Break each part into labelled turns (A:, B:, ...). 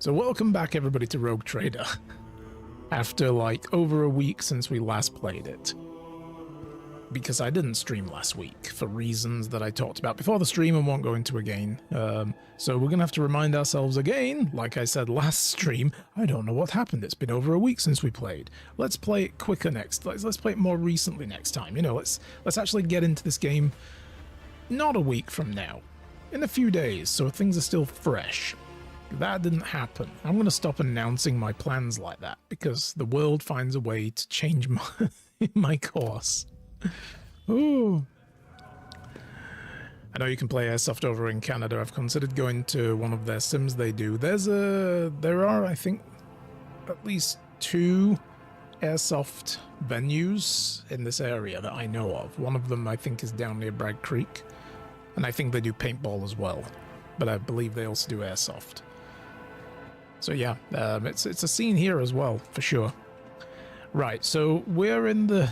A: So welcome back everybody to Rogue Trader. After like over a week since we last played it. Because I didn't stream last week for reasons that I talked about before the stream and won't go into again. So we're gonna have to remind ourselves again, like I said last stream, I don't know what happened. It's been over a week since we played. Let's play it quicker next. Let's play it more recently next time. You know, let's actually get into this game not a week from now. In a few days, so things are still fresh. That didn't happen. I'm going to stop announcing my plans like that because the world finds a way to change my course. Ooh. I know you can play Airsoft over in Canada. I've considered going to one of their sims they do. There are, I think, at least 2 Airsoft venues in this area that I know of. One of them I think is down near Bragg Creek. And I think they do paintball as well. But I believe they also do Airsoft. So yeah, it's a scene here as well, for sure. Right, so we're in the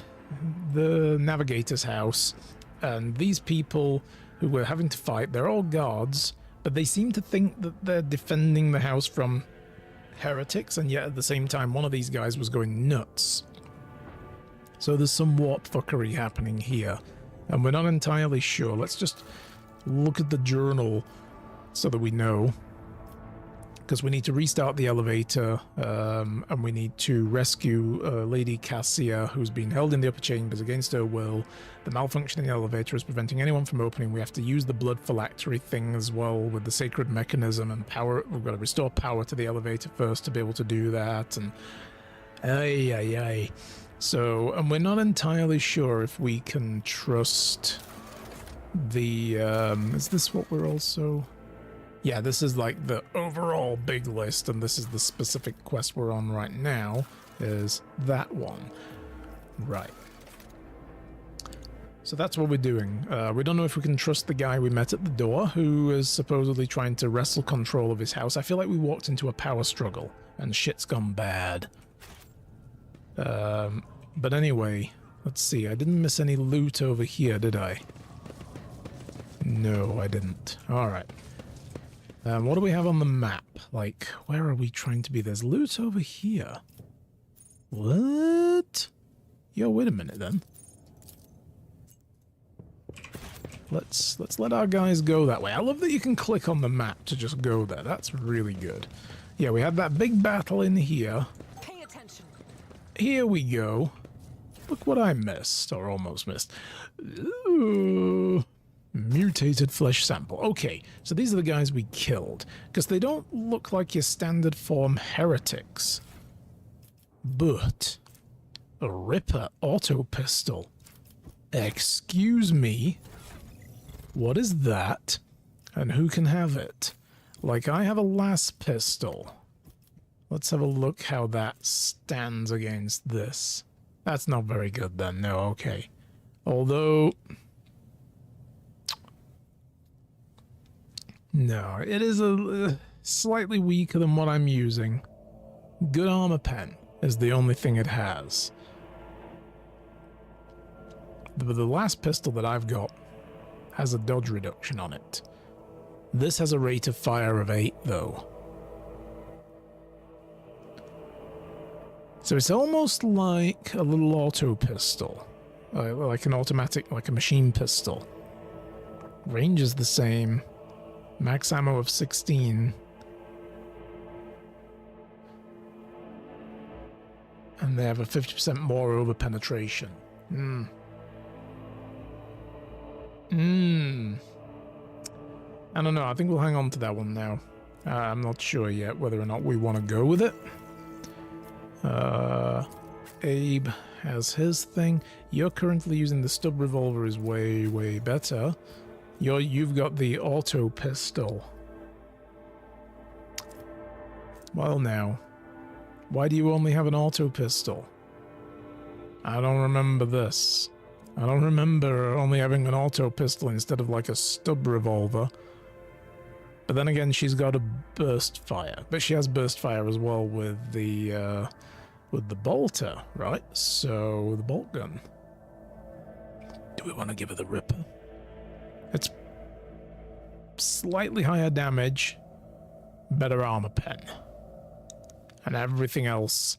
A: navigator's house, and these people who we're having to fight, they're all guards, but they seem to think that they're defending the house from heretics, and yet at the same time one of these guys was going nuts. So there's some warp fuckery happening here, and we're not entirely sure. Let's just look at the journal so that we know. Because we need to restart the elevator, and we need to rescue Lady Cassia, who's been held in the upper chambers against her will. The malfunction in the elevator is preventing anyone from opening. We have to use the blood phylactery thing as well with the sacred mechanism and power. We've got to restore power to the elevator first to be able to do that. And So, and we're not entirely sure if we can trust the. Is this what we're also? Yeah, this is like the overall big list, and this is the specific quest we're on right now, is that one. Right. So that's what we're doing. We don't know if we can trust the guy we met at the door, who is supposedly trying to wrestle control of his house. I feel like we walked into a power struggle, and shit's gone bad. But anyway, let's see. I didn't miss any loot over here, did I? No, I didn't. Alright. What do we have on the map? Like, where are we trying to be? There's loot over here. What? Yo, wait a minute then. Let's let our guys go that way. I love that you can click on the map to just go there. That's really good. Yeah, we had that big battle in here.
B: Pay attention.
A: Here we go. Look what I missed, or almost missed. Ooh. Mutated flesh sample. Okay, so these are the guys we killed, because they don't look like your standard form heretics. But a Ripper auto pistol. Excuse me. What is that? And who can have it? Like, I have a last pistol. Let's have a look how that stands against this. That's not very good then, no, okay. Although... no, it is a slightly weaker than what I'm using. Good armor pen is the only thing it has. But the last pistol that I've got has a dodge reduction on it. This has a rate of fire of 8 though. So it's almost like a little auto pistol. Like an automatic, like a machine pistol. Range is the same. Max ammo of 16. And they have a 50% more over penetration. I don't know, I think we'll hang on to that one now. I'm not sure yet whether or not we want to go with it. Abe has his thing. You're currently using the stub revolver, is way, way better. You've got the auto pistol. Well now, why do you only have an auto pistol? I don't remember this. I don't remember only having an auto pistol instead of like a stub revolver. But then again, she's got a burst fire. But she has burst fire as well with the bolter, right? So, the bolt gun. Do we want to give her the Ripper? It's slightly higher damage, better armor pen. And everything else.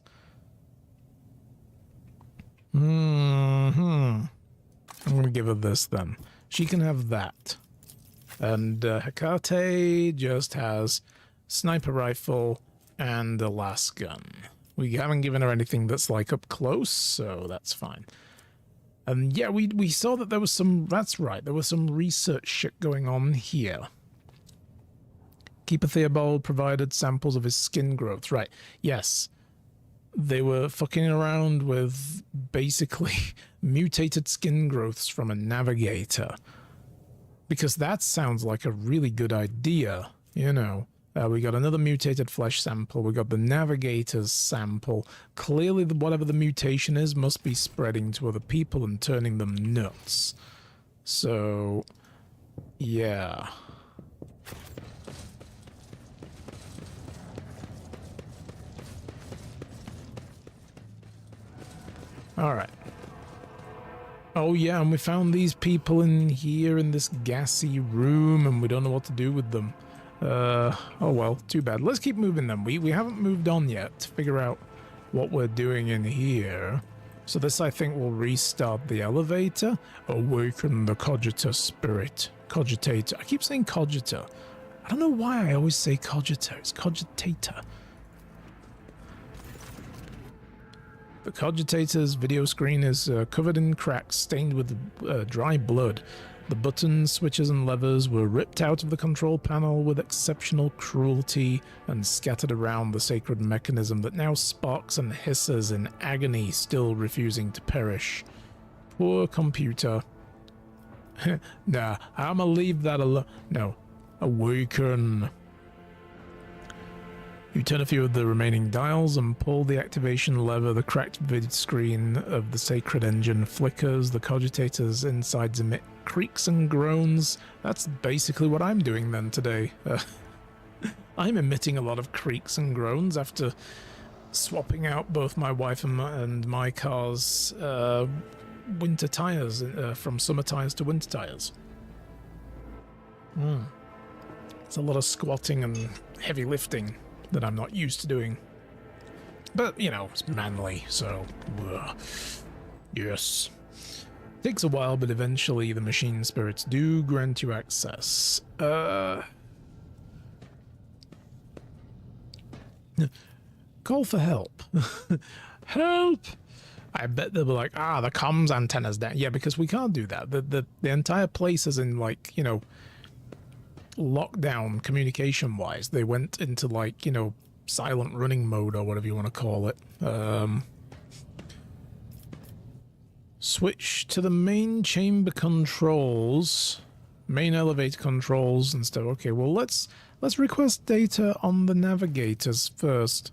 A: I'm going to give her this then. She can have that. And Hecate just has sniper rifle and a las gun. We haven't given her anything that's like up close, so that's fine. And yeah, we saw that there was some, that's right, there was some research shit going on here. Keeper Theobald provided samples of his skin growth. Right, yes. They were fucking around with basically mutated skin growths from a navigator. Because that sounds like a really good idea, you know. We got another mutated flesh sample. We got the navigator's sample. Clearly, whatever the mutation is must be spreading to other people and turning them nuts. So, yeah. All right. Oh yeah, and we found these people in here in this gassy room, and we don't know what to do with them. Oh well, too bad. Let's keep moving then. We haven't moved on yet to figure out what we're doing in here. So this, I think, will restart the elevator. Awaken the cogitator spirit. Cogitator. I keep saying cogitator. I don't know why I always say cogitator. It's cogitator. The cogitator's video screen is covered in cracks stained with dry blood. The buttons, switches, and levers were ripped out of the control panel with exceptional cruelty and scattered around the sacred mechanism that now sparks and hisses in agony, still refusing to perish. Poor computer. Nah, I'ma leave that alone. No. Awaken. You turn a few of the remaining dials and pull the activation lever. The cracked vid screen of the sacred engine flickers. The cogitator's insides emit creaks and groans. That's basically what I'm doing then today. I'm emitting a lot of creaks and groans after swapping out both my wife and my car's winter tires from summer tires to winter tires. It's a lot of squatting and heavy lifting that I'm not used to doing. But, you know, it's manly, so... yes. Takes a while, but eventually the machine spirits do grant you access. Call for help. Help! I bet they'll be like, the comms antenna's down. Yeah, because we can't do that. The entire place is in, like, you know, lockdown communication-wise. They went into, like, you know, silent running mode or whatever you want to call it. Switch to the main chamber controls, main elevator controls and stuff. Okay, well, let's request data on the navigators first.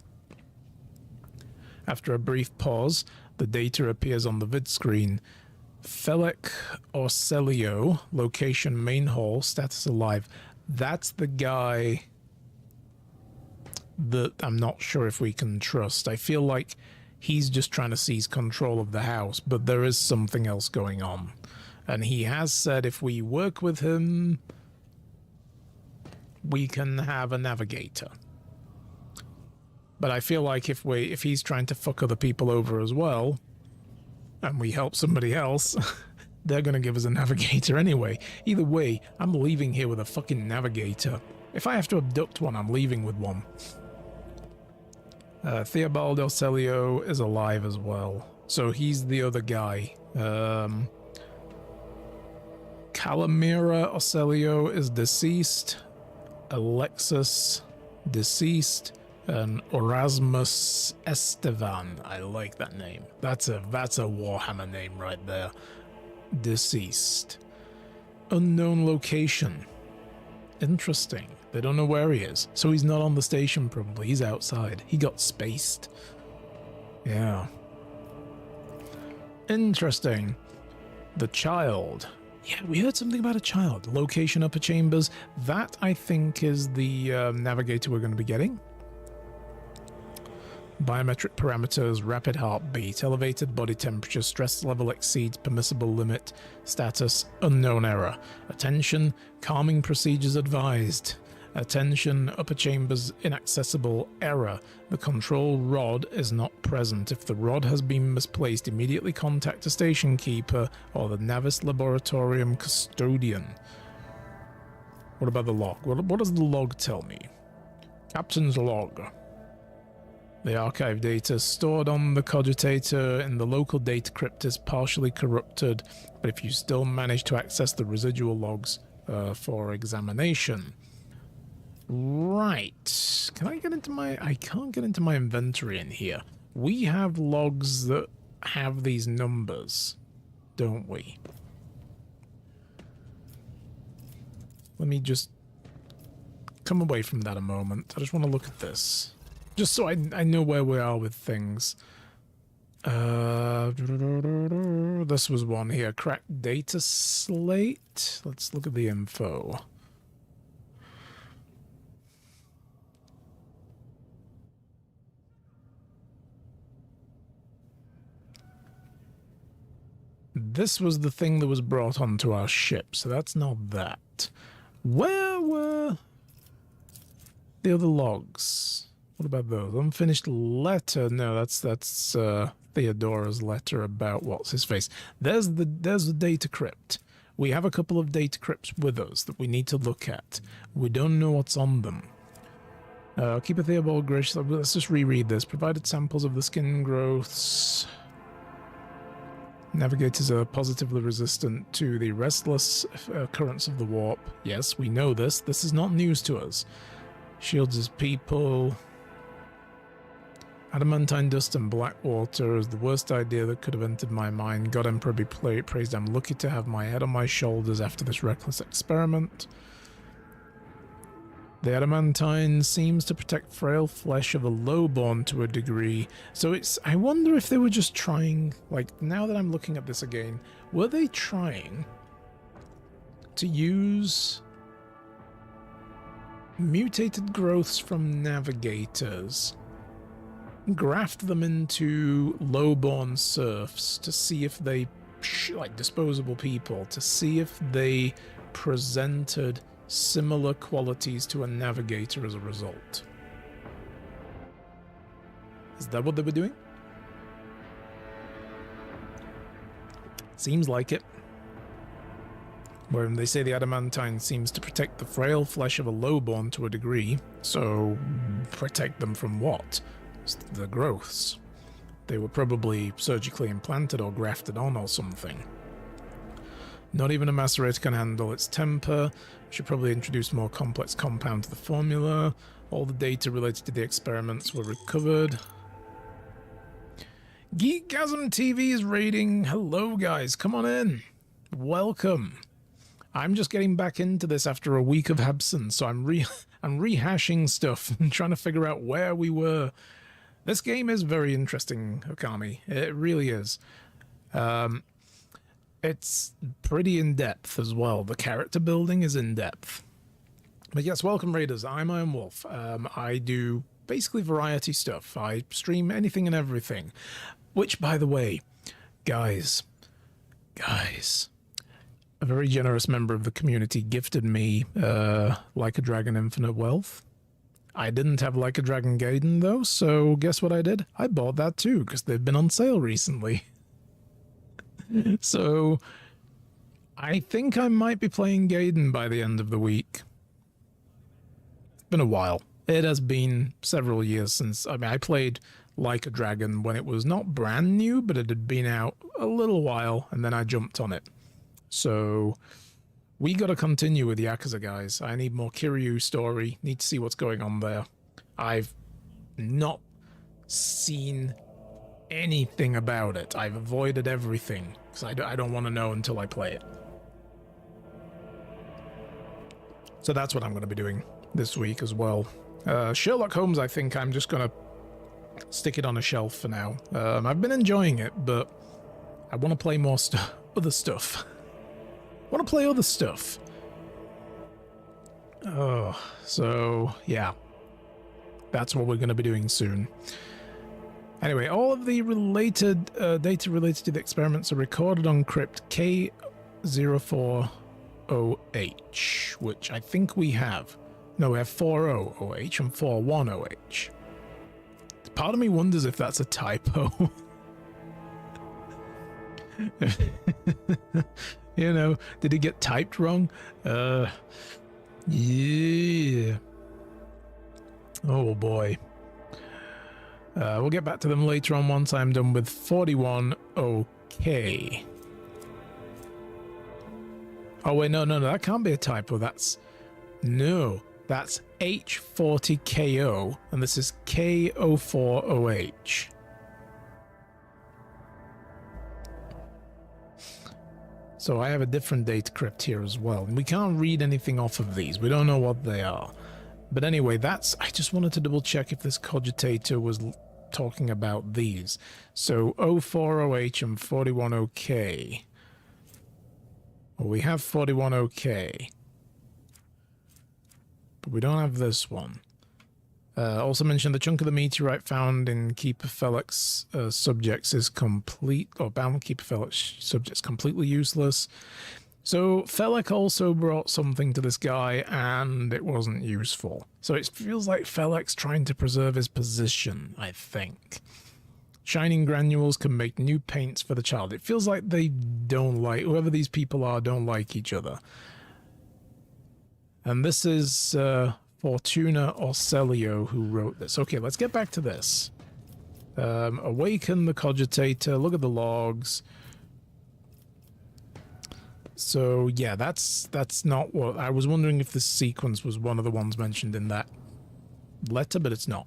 A: After a brief pause, the data appears on the vid screen. Felek Orcelio, location main hall, status alive. That's the guy that I'm not sure if we can trust. I feel like he's just trying to seize control of the house, but there is something else going on. And he has said if we work with him, we can have a navigator. But I feel like if he's trying to fuck other people over as well, and we help somebody else, they're gonna give us a navigator anyway. Either way, I'm leaving here with a fucking navigator. If I have to abduct one, I'm leaving with one. Theobald Orcelio is alive as well. So he's the other guy. Calamira Orcelio is deceased. Alexis, deceased. And Erasmus Estevan. I like that name. That's a Warhammer name right there. Deceased. Unknown location. Interesting. They don't know where he is. So he's not on the station probably. He's outside. He got spaced. Yeah. Interesting. The child. Yeah, we heard something about a child. Location upper chambers. That, I think, is the navigator we're going to be getting. Biometric parameters, rapid heartbeat, elevated body temperature, stress level exceeds permissible limit, status unknown error. Attention, calming procedures advised. Attention, upper chambers inaccessible, error. The control rod is not present. If the rod has been misplaced, immediately contact the station keeper or the Navis Laboratorium custodian. What about the log? What does the log tell me? Captain's log. The archive data stored on the cogitator in the local data crypt is partially corrupted, but if you still manage to access the residual logs for examination. Right. Can I get into my... I can't get into my inventory in here. We have logs that have these numbers, don't we? Let me just come away from that a moment. I just want to look at this. Just so I know where we are with things. This was one here. Cracked data slate. Let's look at the info. This was the thing that was brought onto our ship, so that's not that. Where were the other logs? What about those? Unfinished letter? No, that's Theodora's letter about what's his face. There's the data crypt. We have a couple of data crypts with us that we need to look at. We don't know what's on them. Keeper Theobald Grish, let's just reread this. Provided samples of the skin growths. Navigators are positively resistant to the restless currents of the warp. Yes, we know this. This is not news to us. Shields his people. Adamantine dust and black water is the worst idea that could have entered my mind. God Emperor be praised. I'm lucky to have my head on my shoulders after this reckless experiment. The adamantine seems to protect frail flesh of a lowborn to a degree. So it's... I wonder if they were just trying... Like, now that I'm looking at this again, were they trying to use mutated growths from navigators, graft them into lowborn serfs to see if they... like disposable people, to see if they presented similar qualities to a navigator as a result? Is that what they were doing? Seems like it. When they say the adamantine seems to protect the frail flesh of a lowborn to a degree, so protect them from what? The growths. They were probably surgically implanted or grafted on or something. Not even a macerator can handle its temper. Should probably introduce more complex compound to the formula. All the data related to the experiments were recovered. Geekgasm TV is raiding. Hello guys, come on in. Welcome. I'm just getting back into this after a week of absence, so I'm rehashing stuff and trying to figure out where we were. This game is very interesting, Okami. It really is. It's pretty in-depth as well. The character building is in-depth. But yes, welcome Raiders. I'm Iron Wolf. I do basically variety stuff. I stream anything and everything. Which, by the way, guys, a very generous member of the community gifted me Like a Dragon Infinite Wealth. I didn't have Like a Dragon Gaiden though, so guess what I did? I bought that too, because they've been on sale recently. So, I think I might be playing Gaiden by the end of the week. It's been a while. It has been several years since... I mean, I played Like a Dragon when it was not brand new, but it had been out a little while, and then I jumped on it. So, we gotta continue with Yakuza, guys. I need more Kiryu story. Need to see what's going on there. I've not seen anything about it. I've avoided everything because I don't want to know until I play it. So that's what I'm going to be doing this week as well. Sherlock Holmes, I think I'm just going to stick it on a shelf for now. I've been enjoying it, but I want to play more other stuff. I want to play other stuff. Oh, so yeah. That's what we're going to be doing soon. Anyway, all of the related data related to the experiments are recorded on crypt K040H, which I think we have. No, we have 40OH and 41OH. Part of me wonders if that's a typo. You know, did it get typed wrong? Yeah. Oh boy. We'll get back to them later on once I'm done with 41OK. Oh wait, no, that can't be a typo. That's H40KO, and this is K04OH. So I have a different data crypt here as well. And we can't read anything off of these. We don't know what they are. But anyway, I just wanted to double check if this cogitator was talking about these. So 04OH and 41OK. Well, we have 41OK. But we don't have this one. Also mentioned the chunk of the meteorite found in Keeper Felix subjects is complete, or bound Keeper Felix subjects completely useless. So Felix also brought something to this guy and it wasn't useful. So it feels like Felix trying to preserve his position, I think. Shining granules can make new paints for the child. It feels like they don't like, whoever these people are, don't like each other. And this is Fortuna Orselio who wrote this. Okay, let's get back to this. Awaken the cogitator. Look at the logs. So yeah, that's not what I was wondering, if this sequence was one of the ones mentioned in that letter, but it's not.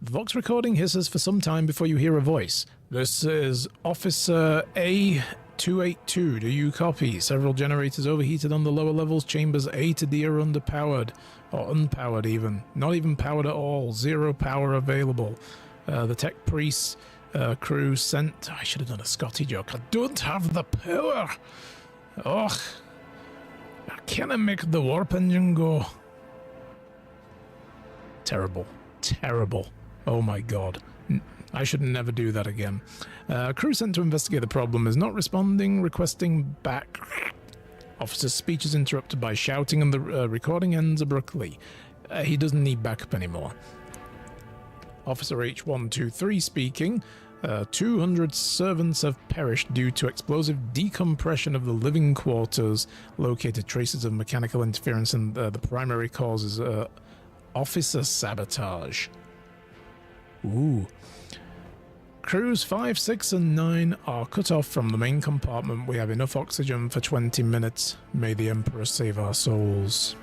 A: The Vox recording hisses for some time before you hear a voice. This is Officer A282. Do you copy? Several generators overheated on the lower levels. Chambers A to D are underpowered. Or unpowered even. Not even powered at all. Zero power available. The tech priest crew sent... I should have done a Scotty joke. I don't have the power. Ugh. I can't make the warp engine go. Terrible. Terrible. Oh my god. I should never do that again. Crew sent to investigate the problem is not responding, requesting back. Officer's speech is interrupted by shouting and the recording ends abruptly. He doesn't need backup anymore. Officer H123 speaking. 200 servants have perished due to explosive decompression of the living quarters. Located traces of mechanical interference, and the primary cause is officer sabotage. Ooh. Crews 5, 6, and 9 are cut off from the main compartment. We have enough oxygen for 20 minutes. May the Emperor save our souls.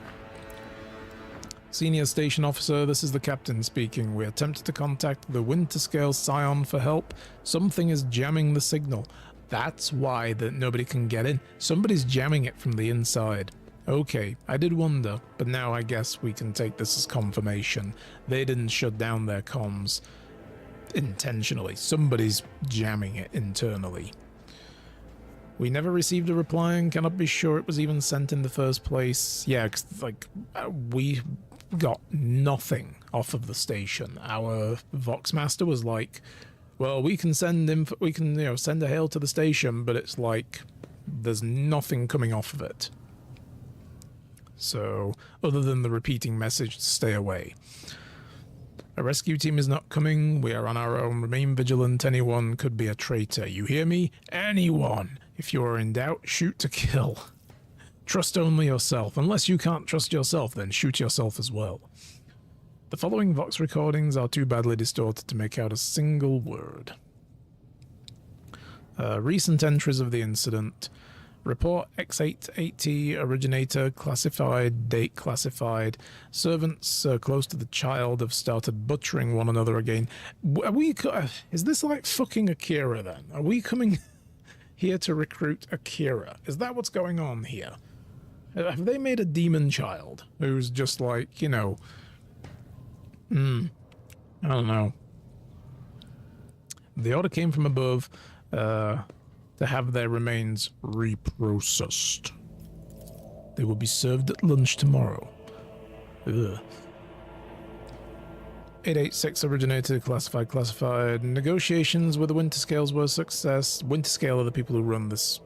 A: Senior Station Officer, this is the Captain speaking. We attempted to contact the Winterscale Scion for help. Something is jamming the signal. That's why that nobody can get in. Somebody's jamming it from the inside. Okay, I did wonder, but now I guess we can take this as confirmation. They didn't shut down their comms intentionally. Somebody's jamming it internally. We never received a reply and cannot be sure it was even sent in the first place. Yeah, 'cause, like, we got nothing off of the station. Our Voxmaster was like, well, we can send send a hail to the station, but it's like there's nothing coming off of it. So, other than the repeating message to stay away. A rescue team is not coming. We are on our own. Remain vigilant. Anyone could be a traitor. You hear me? Anyone. If you are in doubt, shoot to kill. Trust only yourself. Unless you can't trust yourself, then shoot yourself as well. The following Vox recordings are too badly distorted to make out a single word. Recent entries of the incident. Report X880 originator classified, date classified. Servants close to the child have started butchering one another again. Is this like fucking Akira then? Are we coming here to recruit Akira? Is that what's going on here? Have they made a demon child who's just like, you know... I don't know. The order came from above, to have their remains reprocessed. They will be served at lunch tomorrow. Ugh. 886 originated, classified. Negotiations with the Winterscales were a success. Winterscale are the people who run this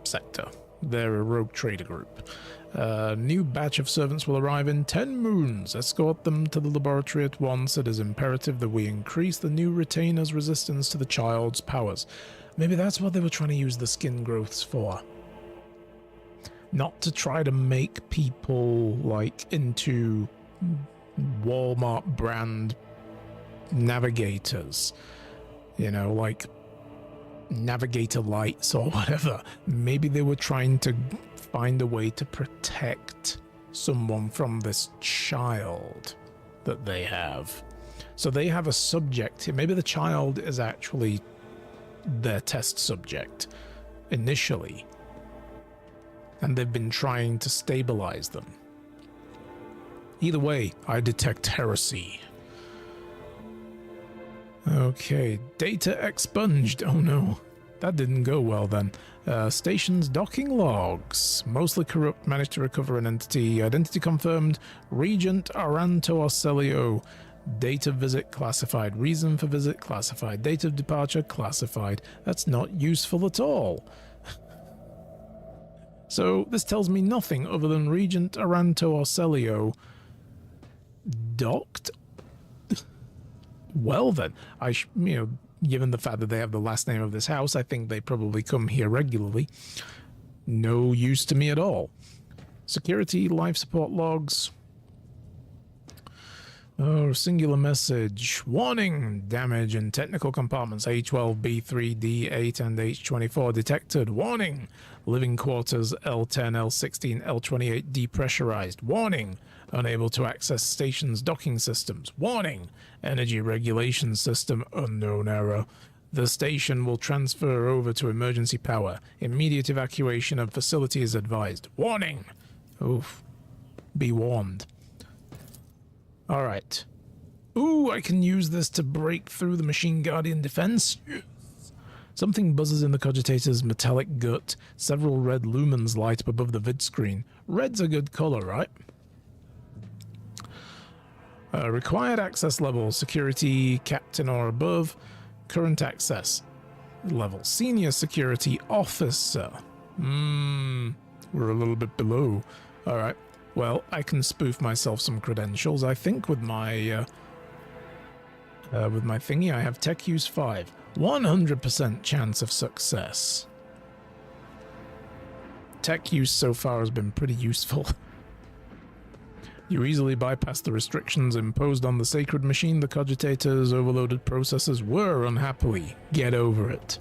A: sector. They're a rogue trader group. A new batch of servants will arrive in 10 moons. Escort them to the laboratory at once. It is imperative that we increase the new retainer's resistance to the child's powers. Maybe that's what they were trying to use the skin growths for. Not to try to make people, like, into Walmart brand navigators. You know, like navigator lights or whatever. Maybe they were trying to find a way to protect someone from this child that they have. So they have a subject here. Maybe the child is actually their test subject initially, and they've been trying to stabilize them. Either way, I detect heresy. Okay, data expunged. Oh no, that didn't go well then. Station's docking logs. Mostly corrupt, managed to recover an entity. Identity confirmed. Regent Aranto Arcelio. Date of visit classified. Reason for visit classified. Date of departure classified. That's not useful at all. So this tells me nothing other than Regent Aranto Arcelio docked. Well then, given the fact that they have the last name of this house, I think they probably come here regularly. No use to me at all. Security, life support logs. Oh, singular message. Warning! Damage in technical compartments A12, B3, D8, and H24 detected. Warning! Living quarters L10, L16, L28 depressurized. Warning! Unable to access station's docking systems. Warning! Energy regulation system unknown error. The station will transfer over to emergency power. Immediate evacuation of facility is advised. Warning! Oof. Be warned. Alright. Ooh, I can use this to break through the Machine Guardian defense. Something buzzes in the cogitator's metallic gut. Several red lumens light up above the vid screen. Red's a good color, right? Required access level. Security captain or above. Current access level. Senior security officer. We're a little bit below. Alright. Well, I can spoof myself some credentials, I think, with my thingy. I have tech use 5. 100% chance of success. Tech use so far has been pretty useful. You easily bypass the restrictions imposed on the sacred machine. The cogitator's overloaded processors were unhappily. Get over it.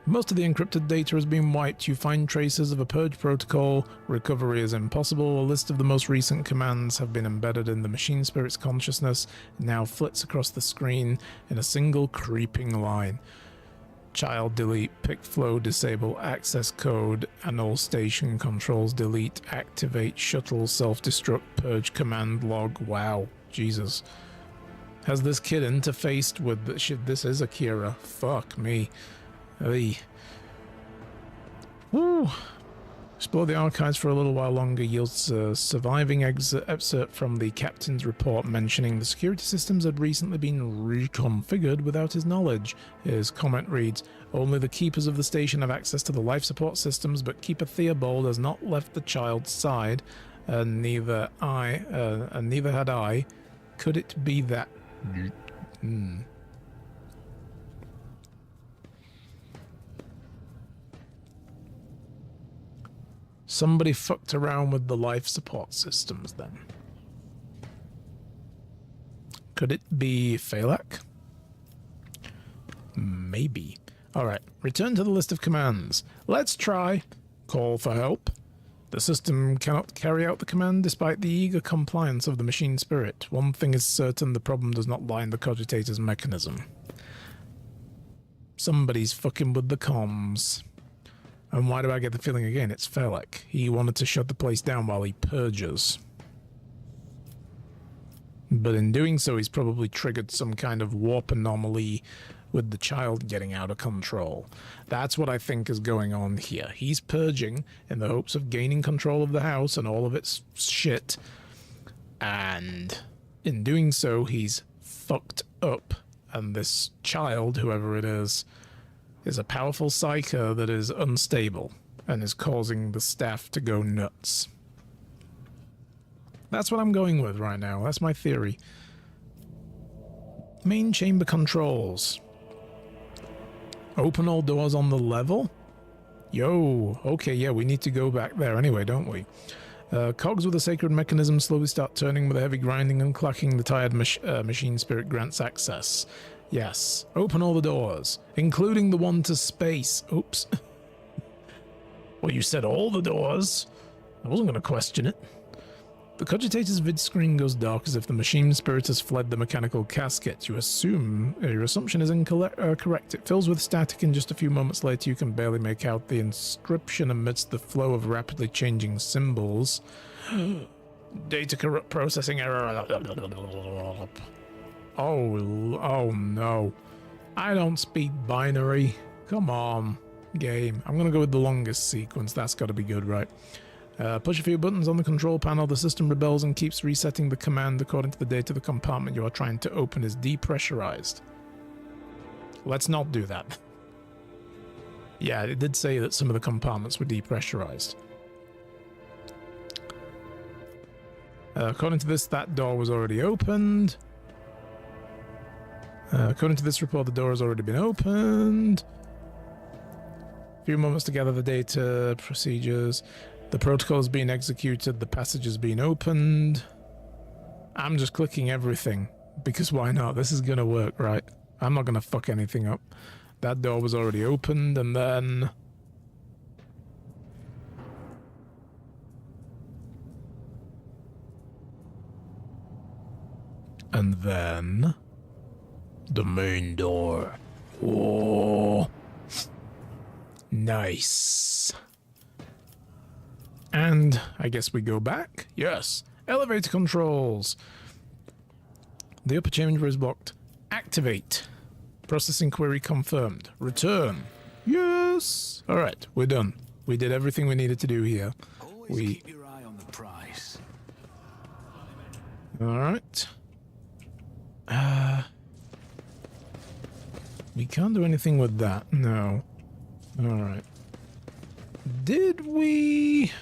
A: Most of the encrypted data has been wiped. You find traces of a purge protocol. Recovery is impossible. A list of the most recent commands have been embedded in the machine spirit's consciousness. It now flits across the screen in a single creeping line. Child delete, pick flow disable, access code, and all station controls delete, activate, shuttle, self-destruct, purge command log. Wow, Jesus. Has this kid interfaced with the shit? This is Akira. Fuck me. Hey. Woo. Explore the archives for a little while longer yields a surviving excerpt from the captain's report mentioning the security systems had recently been reconfigured without his knowledge. His comment reads, only the keepers of the station have access to the life support systems, but Keeper Theobald has not left the child's side, and neither had I. Could it be that... Somebody fucked around with the life support systems then. Could it be Phalak? Maybe. Alright, return to the list of commands. Let's try call for help. The system cannot carry out the command despite the eager compliance of the machine spirit. One thing is certain, the problem does not lie in the cogitator's mechanism. Somebody's fucking with the comms. And why do I get the feeling again? It's Phalak. He wanted to shut the place down while he purges. But in doing so, he's probably triggered some kind of warp anomaly with the child getting out of control. That's what I think is going on here. He's purging in the hopes of gaining control of the house and all of its shit. And in doing so, he's fucked up. And this child, whoever it is a powerful psyker that is unstable. and is causing the staff to go nuts. That's what I'm going with right now. That's my theory. Main chamber controls. Open all doors on the level? Yo, okay, yeah, we need to go back there anyway, don't we? Cogs with a sacred mechanism slowly start turning with a heavy grinding and clacking. The tired machine spirit grants access. Yes. Open all the doors, including the one to space. Oops. Well, you said all the doors. I wasn't going to question it. The cogitator's vid screen goes dark as if the machine spirit has fled the mechanical casket. Your assumption is correct. It fills with static, and just a few moments later you can barely make out the inscription amidst the flow of rapidly changing symbols. Data corrupt processing error. Oh no. I don't speak binary. Come on, game. I'm gonna go with the longest sequence. That's gotta be good, right? Push a few buttons on the control panel. The system rebels and keeps resetting the command according to the data the compartment you are trying to open is depressurized. Let's not do that. Yeah, it did say that some of the compartments were depressurized. According to this, that door was already opened. According to this report, the door has already been opened. A few moments to gather the data, procedures. The protocol is being executed, the passage is being opened. I'm just clicking everything, because why not? This is gonna work, right? I'm not gonna fuck anything up. That door was already opened, and then... the main door. Whoa. Nice. And I guess we go back? Yes. Elevator controls. The upper chamber is blocked. Activate. Processing query confirmed. Return. Yes. All right, we're done. We did everything we needed to do here.
B: Always keep your eye on the prize.
A: All right. We can't do anything with that. No. All right. Did we...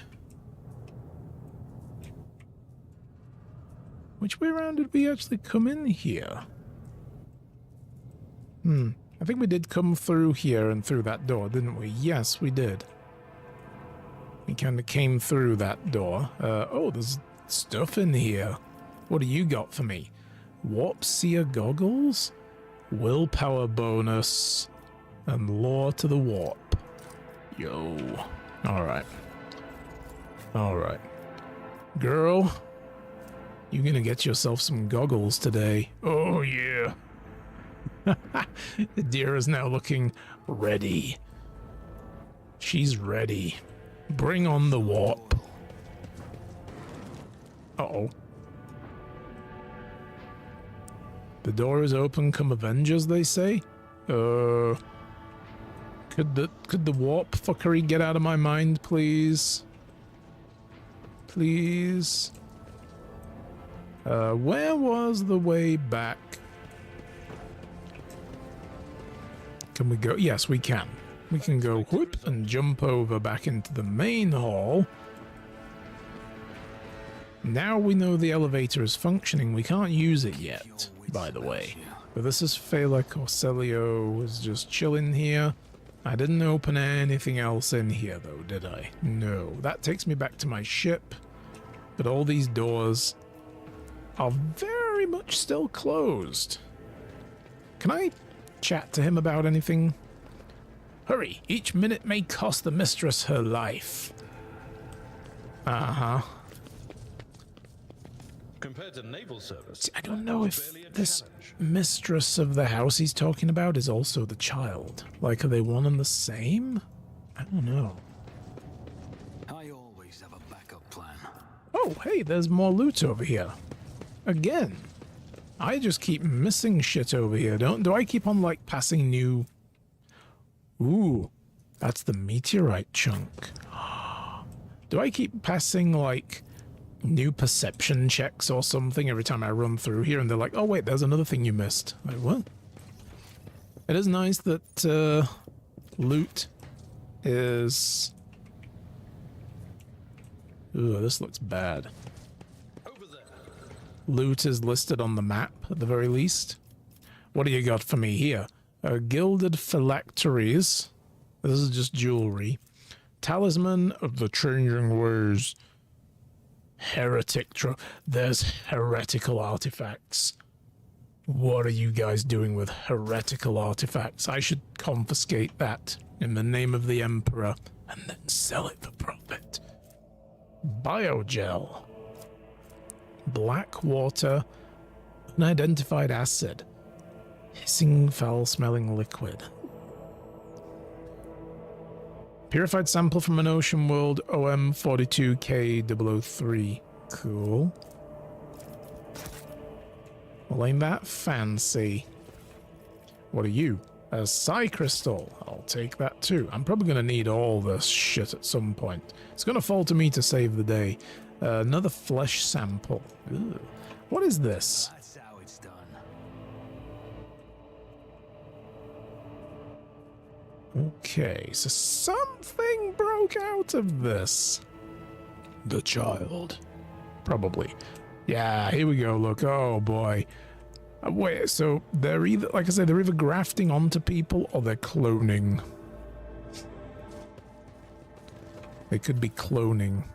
A: Which way around did we actually come in here? I think we did come through here and through that door, didn't we? Yes, we did. We kind of came through that door. Oh, there's stuff in here. What do you got for me? Warp Seer goggles? Willpower bonus. And lore to the warp. Yo. Alright. Alright. Girl, you're gonna get yourself some goggles today. Oh, yeah. The deer is now looking ready. She's ready. Bring on the warp. Uh-oh. The door is open, come Avengers, they say? Could the warp fuckery get out of my mind, please? Please? Where was the way back? Can we go? Yes, we can. We can go whoop and jump over back into the main hall. Now we know the elevator is functioning. We can't use it yet, by the way. But this is Phala Corselio was just chilling here. I didn't open anything else in here, though, did I? No. That takes me back to my ship. But all these doors are very much still closed. Can I chat to him about anything? Hurry! Each minute may cost the mistress her life. Uh-huh.
C: Compared to naval service,
A: I don't know if this mistress of the house he's talking about is also the child. Like, are they one and the same? I don't know.
B: I always have a backup plan.
A: Oh, hey, there's more loot over here. Again. I just keep missing shit over here. Do I keep on, like, passing new... Ooh, that's the meteorite chunk. Do I keep passing, like, new perception checks or something every time I run through here, and they're like, oh wait, there's another thing you missed. Like, what? It is nice that loot is Ooh, this looks bad.
C: Over there.
A: Loot is listed on the map, at the very least. What do you got for me here? Gilded phylacteries. This is just jewelry. Talisman of the Changing Ways. Heretic There's heretical artifacts. What are you guys doing with heretical artifacts? I should confiscate that in the name of the Emperor and then sell it for profit. Biogel. Black water. Unidentified acid. Hissing, foul-smelling liquid. Purified sample from an ocean world, OM42K003. Cool. Well, ain't that fancy? What are you? A psi crystal. I'll take that too. I'm probably going to need all this shit at some point. It's going to fall to me to save the day. Another flesh sample. Ugh. What is this?
B: That's how it's done.
A: Okay, so something broke out of this. The child. Probably. Yeah, here we go, look. Oh, boy. Wait, so they're either, like I said, they're either grafting onto people or they're cloning. They could be cloning.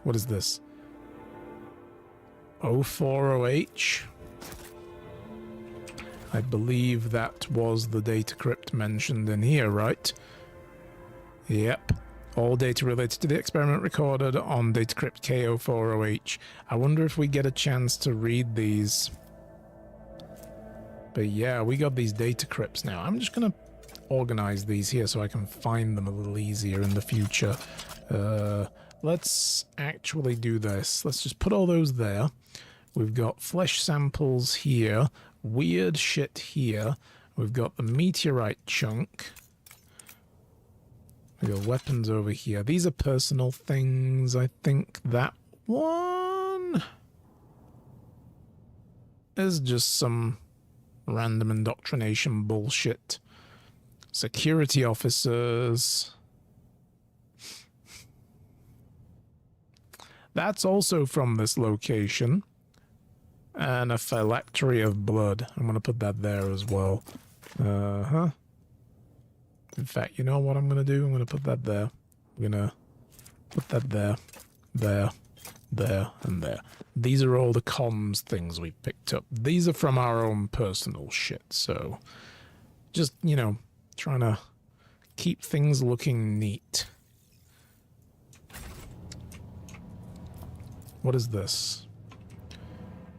A: What is this? O40H? I believe that was the data crypt mentioned in here, right? Yep. All data related to the experiment recorded on datacrypt K04OH. I wonder if we get a chance to read these. But yeah, we got these data crypts now. I'm just going to organize these here so I can find them a little easier in the future. Let's actually do this. Let's just put all those there. We've got flesh samples here. Weird shit here. We've got the meteorite chunk. We got weapons over here. These are personal things. I think that one is just some random indoctrination bullshit. Security officers. That's also from this location. And a phylactery of blood. I'm going to put that there as well. In fact, you know what I'm going to do? I'm going to put that there. I'm going to put that there, there, there, and there. These are all the comms things we picked up. These are from our own personal shit, so just, you know, trying to keep things looking neat. What is this?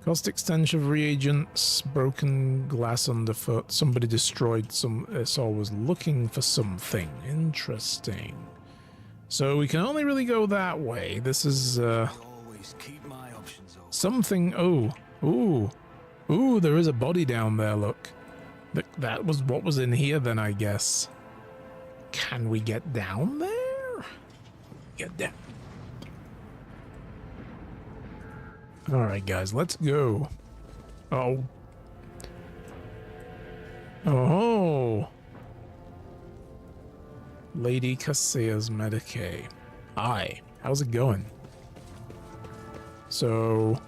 A: Caustic stench of reagents, broken glass underfoot. Somebody destroyed some. Saw was looking for something. Interesting. So we can only really go that way. This is
B: Always keep my options open.
A: something. Oh, ooh! There is a body down there. Look, that was what was in here. Then I guess. Can we get down there? Get down. All right, guys, let's go. Oh. Oh. Lady Casillas Medicaid. Hi, how's it going? So,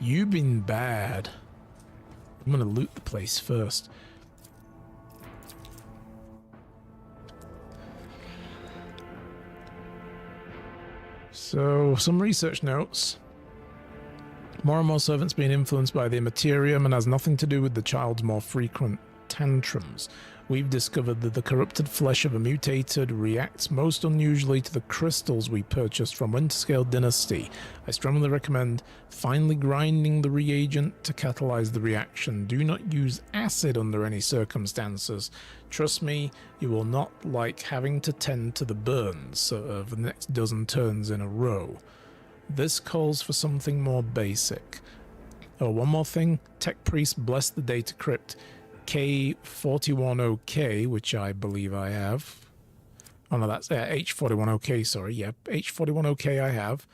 A: you've been bad. I'm gonna loot the place first. So, some research notes. More and more servants being influenced by the Immaterium and has nothing to do with the child's more frequent tantrums. We've discovered that the corrupted flesh of a mutated reacts most unusually to the crystals we purchased from Winterscale Dynasty. I strongly recommend finely grinding the reagent to catalyze the reaction. Do not use acid under any circumstances. Trust me, you will not like having to tend to the burns of the next dozen turns in a row. This calls for something more basic. Oh, one more thing. Tech Priest bless the data crypt K410K, which I believe I have. Oh no, that's H410K, sorry. Yep, H410K I have.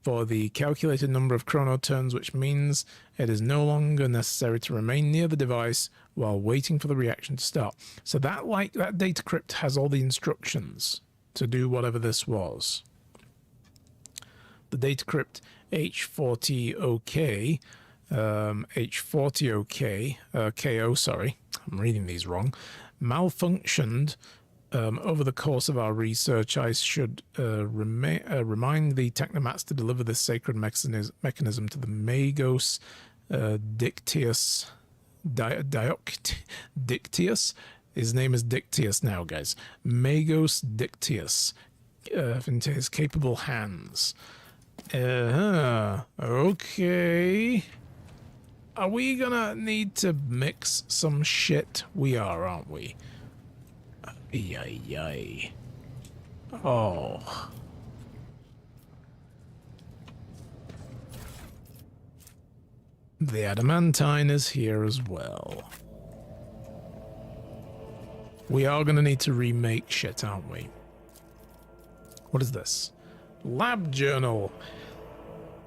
A: For the calculated number of chrono turns, which means it is no longer necessary to remain near the device while waiting for the reaction to start. So that data crypt has all the instructions to do whatever this was. The data crypt H40OK, H40OK, KO, sorry, I'm reading these wrong, malfunctioned. Over the course of our research, I should remind the technomats to deliver this sacred mechanism to the Magos Dictius. Dictius? His name is Dictius now, guys. Magos Dictius. Into his capable hands. Okay. Are we gonna need to mix some shit? We are, aren't we? Yay. Oh. The adamantine is here as well. We are going to need to remake shit, aren't we? What is this? Lab journal.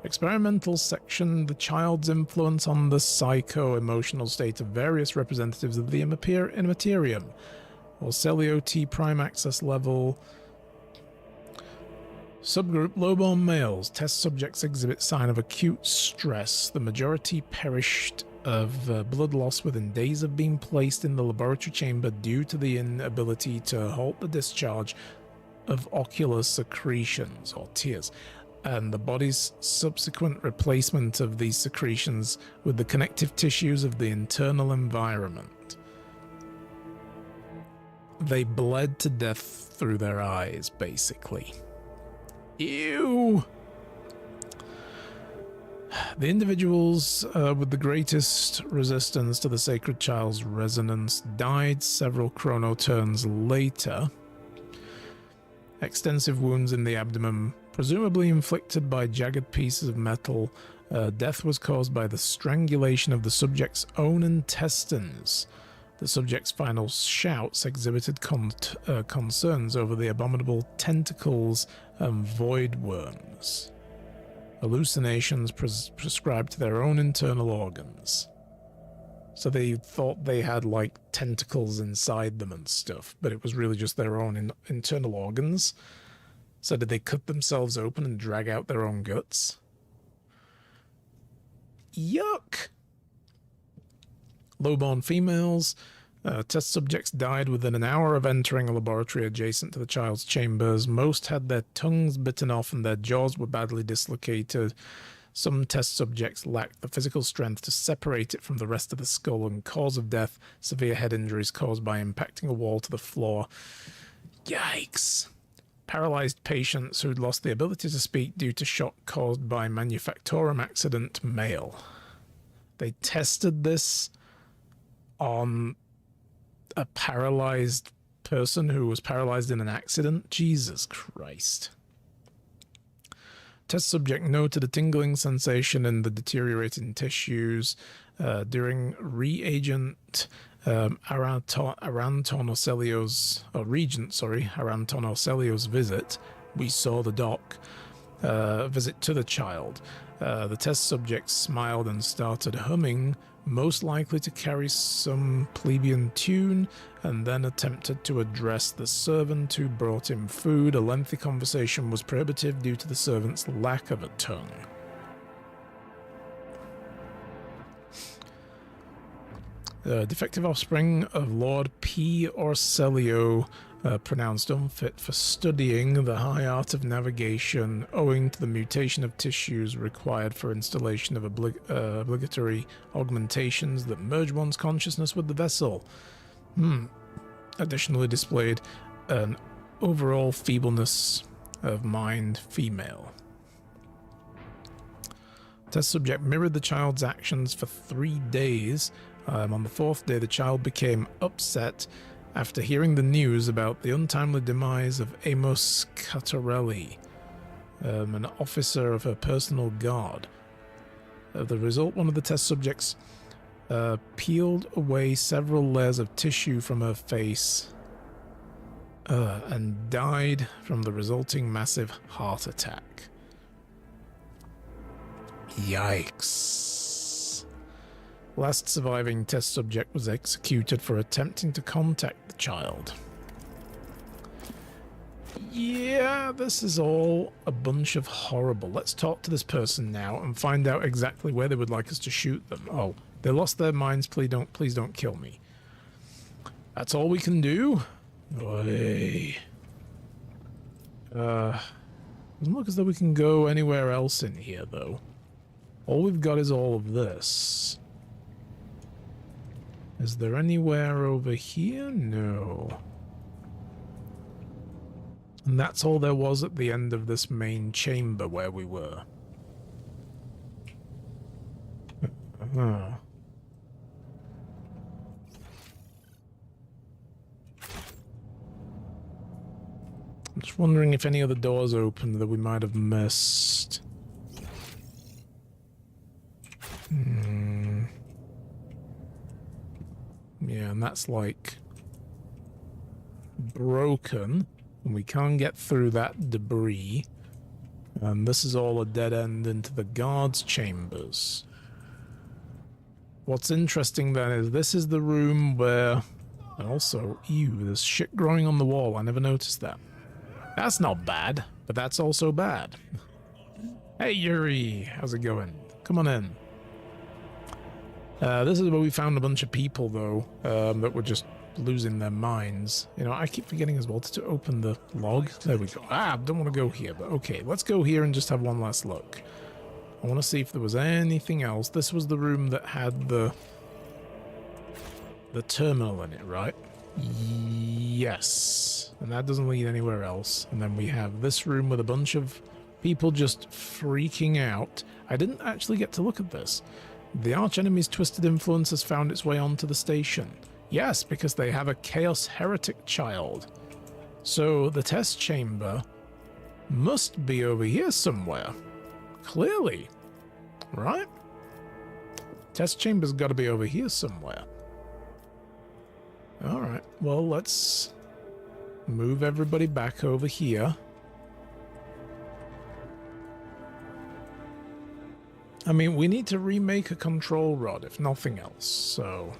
A: Experimental section, the child's influence on the psycho-emotional state of various representatives of the immaterium. Orcelio T prime access level. Subgroup low-born males. Test subjects exhibit sign of acute stress. The majority perished of blood loss within days of being placed in the laboratory chamber due to the inability to halt the discharge of ocular secretions, or tears, and the body's subsequent replacement of these secretions with the connective tissues of the internal environment. They bled to death through their eyes, basically. Ew! The individuals with the greatest resistance to the sacred child's resonance died several chronoturns later. Extensive wounds in the abdomen, presumably inflicted by jagged pieces of metal. Death was caused by the strangulation of the subject's own intestines. The subject's final shouts exhibited concerns over the abominable tentacles and void worms. Hallucinations prescribed to their own internal organs. So they thought they had, like, tentacles inside them and stuff, but it was really just their own internal organs. So did they cut themselves open and drag out their own guts? Yuck! Lowborn females. Test subjects died within an hour of entering a laboratory adjacent to the child's chambers. Most had their tongues bitten off and their jaws were badly dislocated. Some test subjects lacked the physical strength to separate it from the rest of the skull, and cause of death, severe head injuries caused by impacting a wall to the floor. Yikes. Paralyzed patients who'd lost the ability to speak due to shock caused by manufactorum accident, male. They tested this on a paralyzed person who was paralyzed in an accident? Jesus Christ. Test subject noted a tingling sensation in the deteriorating tissues during reagent Aranton Orcelio's visit. We saw the doc visit to the child. The test subject smiled and started humming, most likely to carry some plebeian tune, and then attempted to address the servant who brought him food. A lengthy conversation was prohibitive due to the servant's lack of a tongue. Defective offspring of Lord P. Orcelio, pronounced unfit for studying the high art of navigation owing to the mutation of tissues required for installation of obligatory augmentations that merge one's consciousness with the vessel. Additionally displayed an overall feebleness of mind, female. Test subject mirrored the child's actions for 3 days. On the 4th day, the child became upset after hearing the news about the untimely demise of Amos Cattarelli, an officer of her personal guard. The result, one of the test subjects peeled away several layers of tissue from her face and died from the resulting massive heart attack. Yikes. Last surviving test subject was executed for attempting to contact the child. Yeah, this is all a bunch of horrible. Let's talk to this person now and find out exactly where they would like us to shoot them. Oh, they lost their minds. Please don't kill me. That's all we can do? Oy. Doesn't look as though we can go anywhere else in here, though. All we've got is all of this. Is there anywhere over here? No. And that's all there was at the end of this main chamber where we were. I'm just wondering if any other doors opened that we might have missed. Yeah, and that's like broken, and we can't get through that debris. And this is all a dead end into the guards' chambers. What's interesting then is this is the room where... And also, ew, there's shit growing on the wall. I never noticed that. That's not bad, but that's also bad. Hey, Yuri, how's it going? Come on in. This is where we found a bunch of people, though, that were just losing their minds. You know, I keep forgetting as well to open the log. There we go. Ah, don't want to go here, but okay. Let's go here and just have one last look. I want to see if there was anything else. This was the room that had the terminal in it, right? Yes. And that doesn't lead anywhere else. And then we have this room with a bunch of people just freaking out. I didn't actually get to look at this. The archenemy's twisted influence has found its way onto the station. Yes, because they have a Chaos Heretic child. So the test chamber must be over here somewhere. Clearly. Right? Test chamber's got to be over here somewhere. Alright, well, let's move everybody back over here. I mean, we need to remake a control rod, if nothing else, so...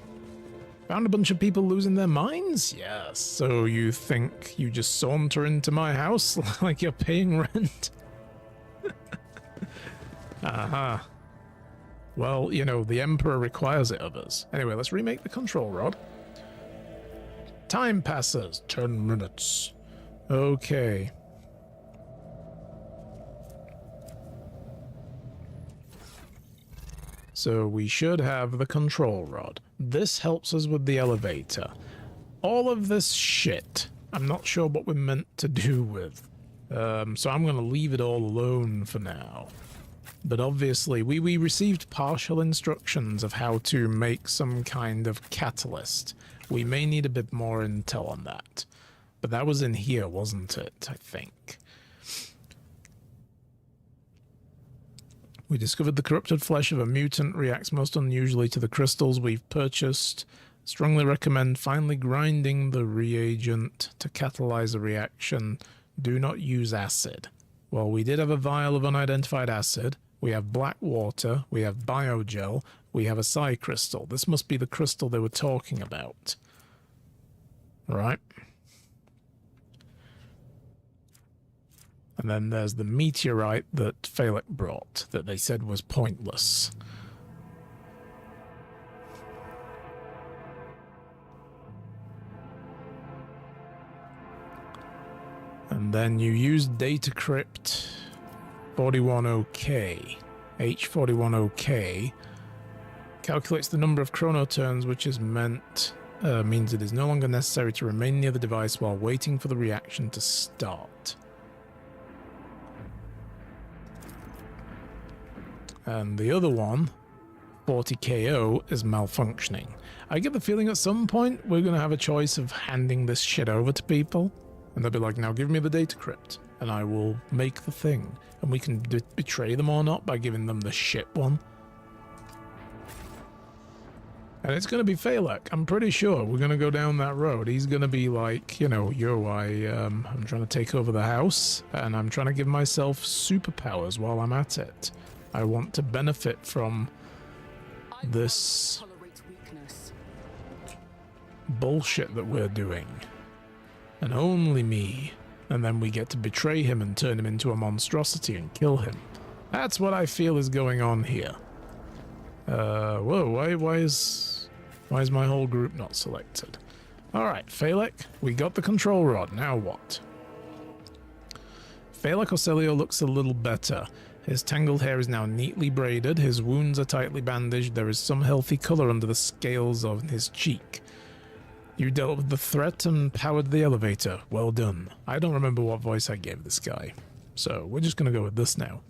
A: Found a bunch of people losing their minds? Yes. So you think you just saunter into my house like you're paying rent? Aha. Well, you know, the Emperor requires it of us. Anyway, let's remake the control rod. Time passes. 10 minutes. Okay. So we should have the control rod. This helps us with the elevator. All of this shit, I'm not sure what we're meant to do with. So I'm going to leave it all alone for now. But obviously, we received partial instructions of how to make some kind of catalyst. We may need a bit more intel on that. But that was in here, wasn't it? I think. We discovered the corrupted flesh of a mutant reacts most unusually to the crystals we've purchased. Strongly recommend finely grinding the reagent to catalyze a reaction. Do not use acid. Well, we did have a vial of unidentified acid. We have black water. We have biogel. We have a psi crystal. This must be the crystal they were talking about. Right? And then there's the meteorite that Phalek brought, that they said was pointless. And then you use Datacrypt 41OK. H41OK calculates the number of chronoturns which is means it is no longer necessary to remain near the device while waiting for the reaction to start. And the other one, 40KO, is malfunctioning. I get the feeling at some point we're going to have a choice of handing this shit over to people. And they'll be like, now give me the data crypt, and I will make the thing. And we can betray them or not by giving them the shit one. And it's going to be Phalek. I'm pretty sure we're going to go down that road. He's going to be like, you know, yo, I'm trying to take over the house, and I'm trying to give myself superpowers while I'm at it. I want to benefit from this bullshit that we're doing. And only me. and then we get to betray him and turn him into a monstrosity and kill him. That's what I feel is going on here. Whoa, why is my whole group not selected? Alright, Phalek, we got the control rod, now what? Phalek Orselio looks a little better. His tangled hair is now neatly braided, his wounds are tightly bandaged, there is some healthy colour under the scales on his cheek. You dealt with the threat and powered the elevator. Well done. I don't remember what voice I gave this guy, so we're just going to go with this now.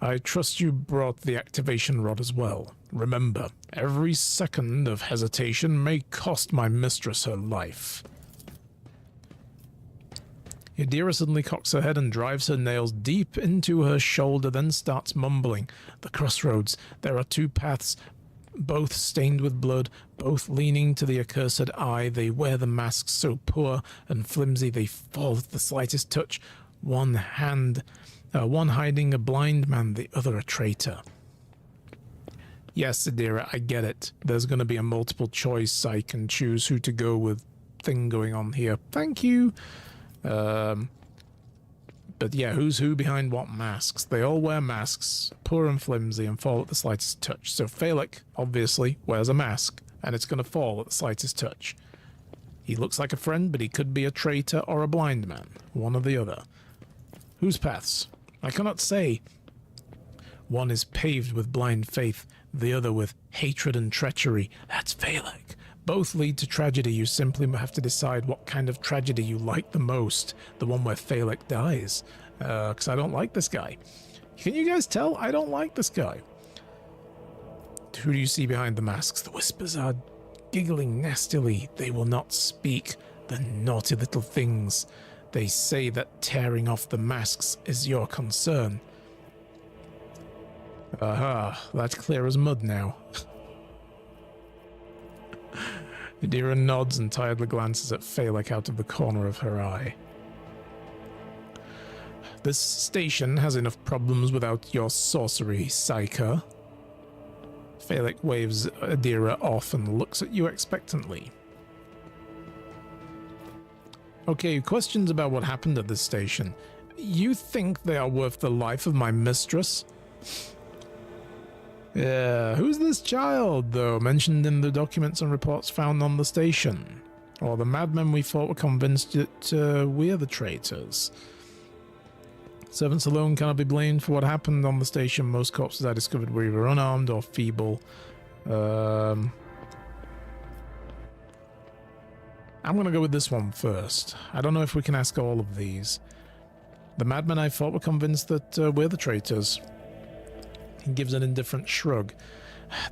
A: I trust you brought the activation rod as well. Remember, every second of hesitation may cost my mistress her life. Yadira suddenly cocks her head and drives her nails deep into her shoulder, then starts mumbling. The crossroads. There are two paths, both stained with blood, both leaning to the accursed eye. They wear the masks so poor and flimsy they fall at the slightest touch. One hiding a blind man, the other a traitor. Yes, Adira, I get it. There's going to be a multiple choice. I can choose who to go with thing going on here. Thank you. But yeah, who's who behind what masks? They all wear masks, poor and flimsy, and fall at the slightest touch. So Phalek, obviously, wears a mask, and it's going to fall at the slightest touch. He looks like a friend, but he could be a traitor or a blind man. One or the other. Whose paths? I cannot say. One is paved with blind faith, the other with hatred and treachery. That's Phalek. Both lead to tragedy. You simply have to decide what kind of tragedy you like the most. The one where Phalek dies. Because I don't like this guy. Can you guys tell? I don't like this guy. Who do you see behind the masks? The whispers are giggling nastily. They will not speak. The naughty little things. They say that tearing off the masks is your concern. Aha, that's clear as mud now. Adira nods and tiredly glances at Phalek out of the corner of her eye. This station has enough problems without your sorcery, Psyker. Phalek waves Adira off and looks at you expectantly. Okay, questions about what happened at this station. You think they are worth the life of my mistress? Yeah, who's this child, though, mentioned in the documents and reports found on the station? Or the madmen we fought were convinced that we're the traitors. Servants alone cannot be blamed for what happened on the station. Most corpses I discovered were either unarmed or feeble. I'm going to go with this one first. I don't know if we can ask all of these. The madmen I fought were convinced that we're the traitors. He gives an indifferent shrug.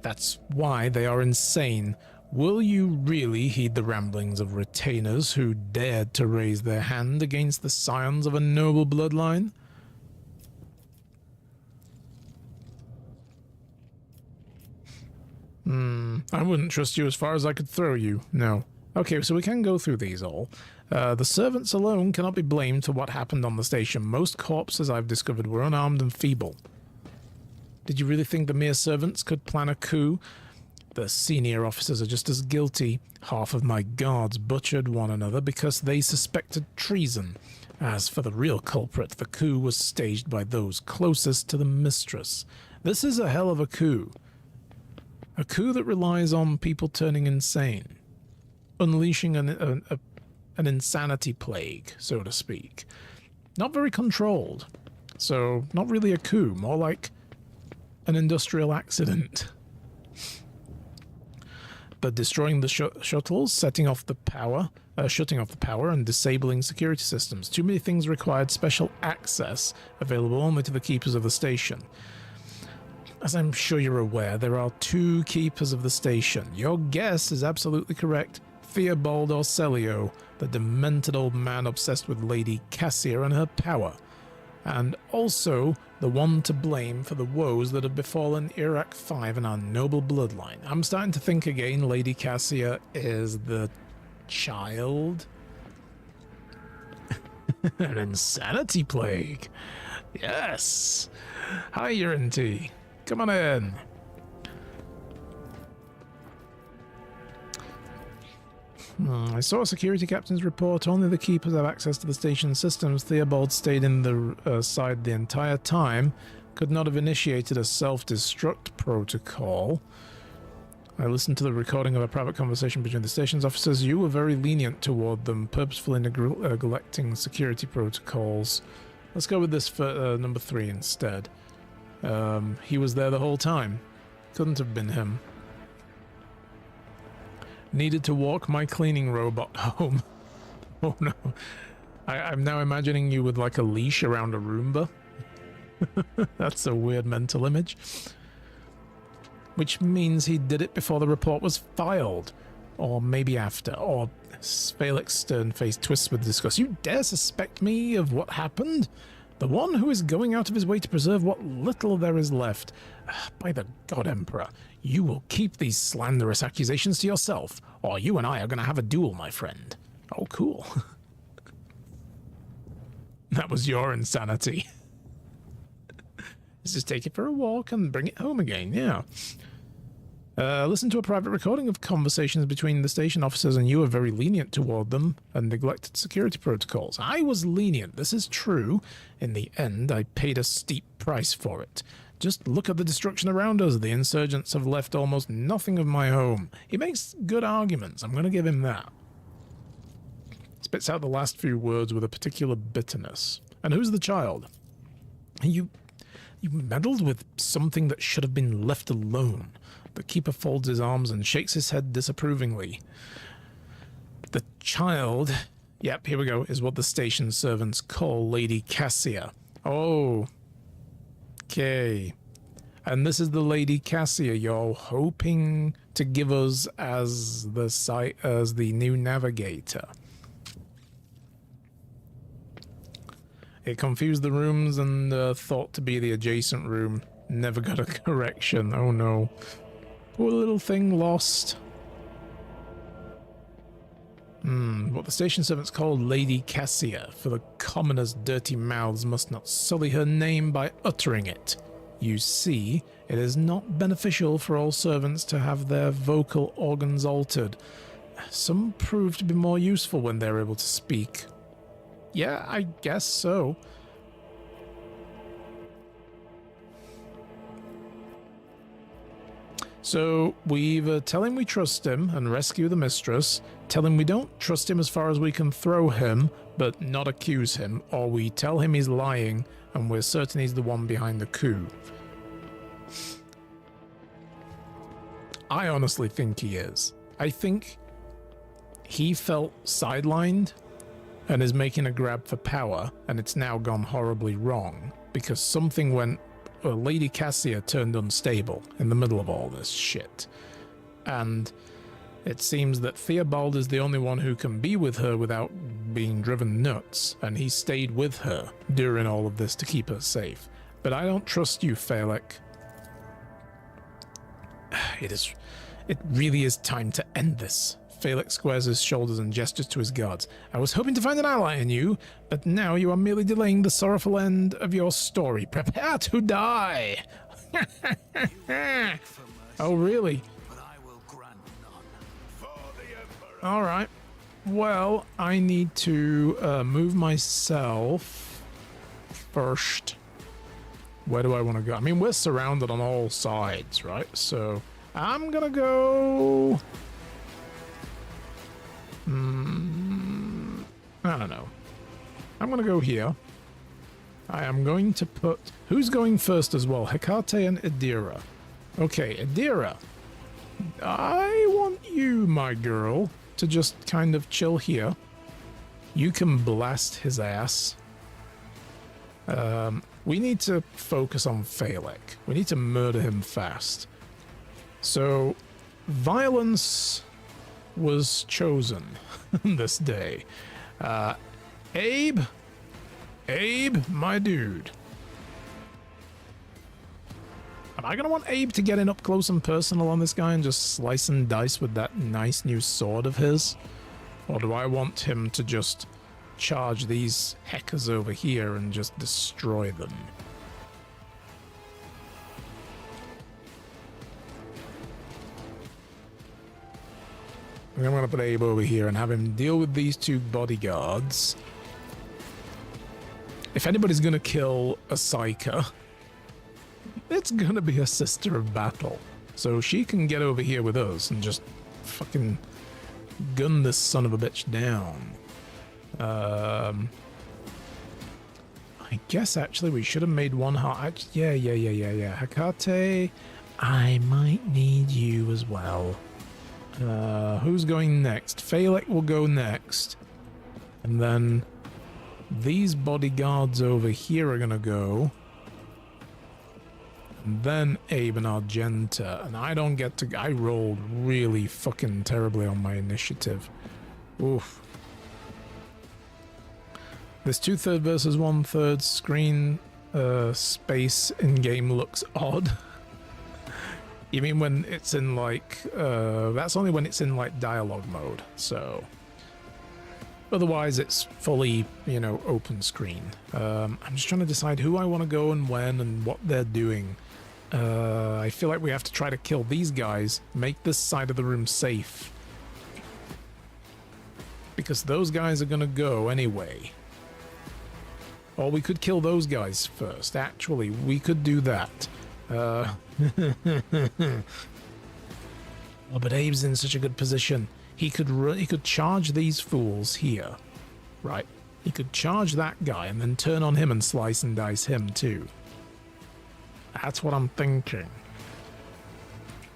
A: That's why they are insane. Will you really heed the ramblings of retainers who dared to raise their hand against the scions of a noble bloodline? I wouldn't trust you as far as I could throw you, no. Okay, so we can go through these all. The servants alone cannot be blamed for what happened on the station. Most corpses I've discovered were unarmed and feeble. Did you really think the mere servants could plan a coup? The senior officers are just as guilty. Half of my guards butchered one another because they suspected treason. As for the real culprit, the coup was staged by those closest to the mistress. This is a hell of a coup. A coup that relies on people turning insane. Unleashing an insanity plague, so to speak. Not very controlled. So, not really a coup. More like an industrial accident. But destroying the shuttles, shutting off the power, and disabling security systems. Too many things required special access, available only to the keepers of the station. As I'm sure you're aware, there are two keepers of the station. Your guess is absolutely correct. Theobald Orselio, the demented old man obsessed with Lady Cassia and her power. And also the one to blame for the woes that have befallen Iraq 5 and our noble bloodline. I'm starting to think again Lady Cassia is the child. An insanity plague. Yes. Hi, Urinty. Come on in. I saw a security captain's report. Only the keepers have access to the station systems. Theobald stayed in the side the entire time. Could not have initiated a self-destruct protocol. I listened to the recording of a private conversation between the station's officers. You were very lenient toward them, purposefully neglecting security protocols. Let's go with this for number 3 instead. He was there the whole time. Couldn't have been him. Needed to walk my cleaning robot home. Oh no. I'm now imagining you with like a leash around a Roomba. That's a weird mental image. Which means he did it before the report was filed. Or maybe after. Or Felix's stern face twists with disgust. You dare suspect me of what happened? The one who is going out of his way to preserve what little there is left. By the God Emperor, you will keep these slanderous accusations to yourself, or you and I are going to have a duel, my friend. Oh, cool. That was your insanity. Let's just take it for a walk and bring it home again, yeah. Listen to a private recording of conversations between the station officers, and you were very lenient toward them and neglected security protocols. I was lenient, this is true. In the end, I paid a steep price for it. Just look at the destruction around us. The insurgents have left almost nothing of my home. He makes good arguments, I'm going to give him that. Spits out the last few words with a particular bitterness. And who's the child? You meddled with something that should have been left alone. The keeper folds his arms and shakes his head disapprovingly. The child, yep, here we go, is what the station servants call Lady Cassia. Oh, okay. And this is the Lady Cassia you're hoping to give us as the new navigator. It confused the rooms and thought to be the adjacent room. Never got a correction. Oh no. Poor little thing lost. What the station servants call Lady Cassia, for the commoners' dirty mouths must not sully her name by uttering it. You see, it is not beneficial for all servants to have their vocal organs altered. Some prove to be more useful when they're able to speak. Yeah, I guess so. So we either tell him we trust him and rescue the mistress, tell him we don't trust him as far as we can throw him, but not accuse him, or we tell him he's lying and we're certain he's the one behind the coup. I honestly think he is. I think he felt sidelined and is making a grab for power, and it's now gone horribly wrong because something went. Lady Cassia turned unstable in the middle of all this shit. And it seems that Theobald is the only one who can be with her without being driven nuts, and he stayed with her during all of this to keep her safe. But I don't trust you, Felix. It really is time to end this. Felix squares his shoulders and gestures to his guards. I was hoping to find an ally in you, but now you are merely delaying the sorrowful end of your story. Prepare to die! Oh, really? Alright. Well, I need to move myself first. Where do I want to go? I mean, we're surrounded on all sides, right? So, I'm gonna go... I don't know. I'm going to go here. I am going to put... Who's going first as well? Hecate and Idira. Okay, Idira. I want you, my girl, to just kind of chill here. You can blast his ass. We need to focus on Felix. We need to murder him fast. So, violence was chosen this day. Abe, my dude. Am I gonna want Abe to get in up close and personal on this guy and just slice and dice with that nice new sword of his? Or do I want him to just charge these hackers over here and just destroy them? And I'm going to put Abe over here and have him deal with these two bodyguards. If anybody's going to kill a Psyker, it's going to be a Sister of Battle. So she can get over here with us and just fucking gun this son of a bitch down. I guess actually we should have made one heart. Yeah. Hecate, I might need you as well. Who's going next? Phalek will go next. And then these bodyguards over here are gonna go. And then Abe and Argenta. And I don't get to... I rolled really fucking terribly on my initiative. Oof. This 2/3 versus 1/3 screen space in-game looks odd. You mean when it's in like... that's only when it's in like dialogue mode, so... Otherwise it's fully, you know, open screen. I'm just trying to decide who I want to go and when and what they're doing. I feel like we have to try to kill these guys, make this side of the room safe. Because those guys are gonna go anyway. Or we could kill those guys first. Actually, we could do that. Oh, but Abe's in such a good position. He could charge these fools here. Right. He could charge that guy and then turn on him and slice and dice him too. That's what I'm thinking.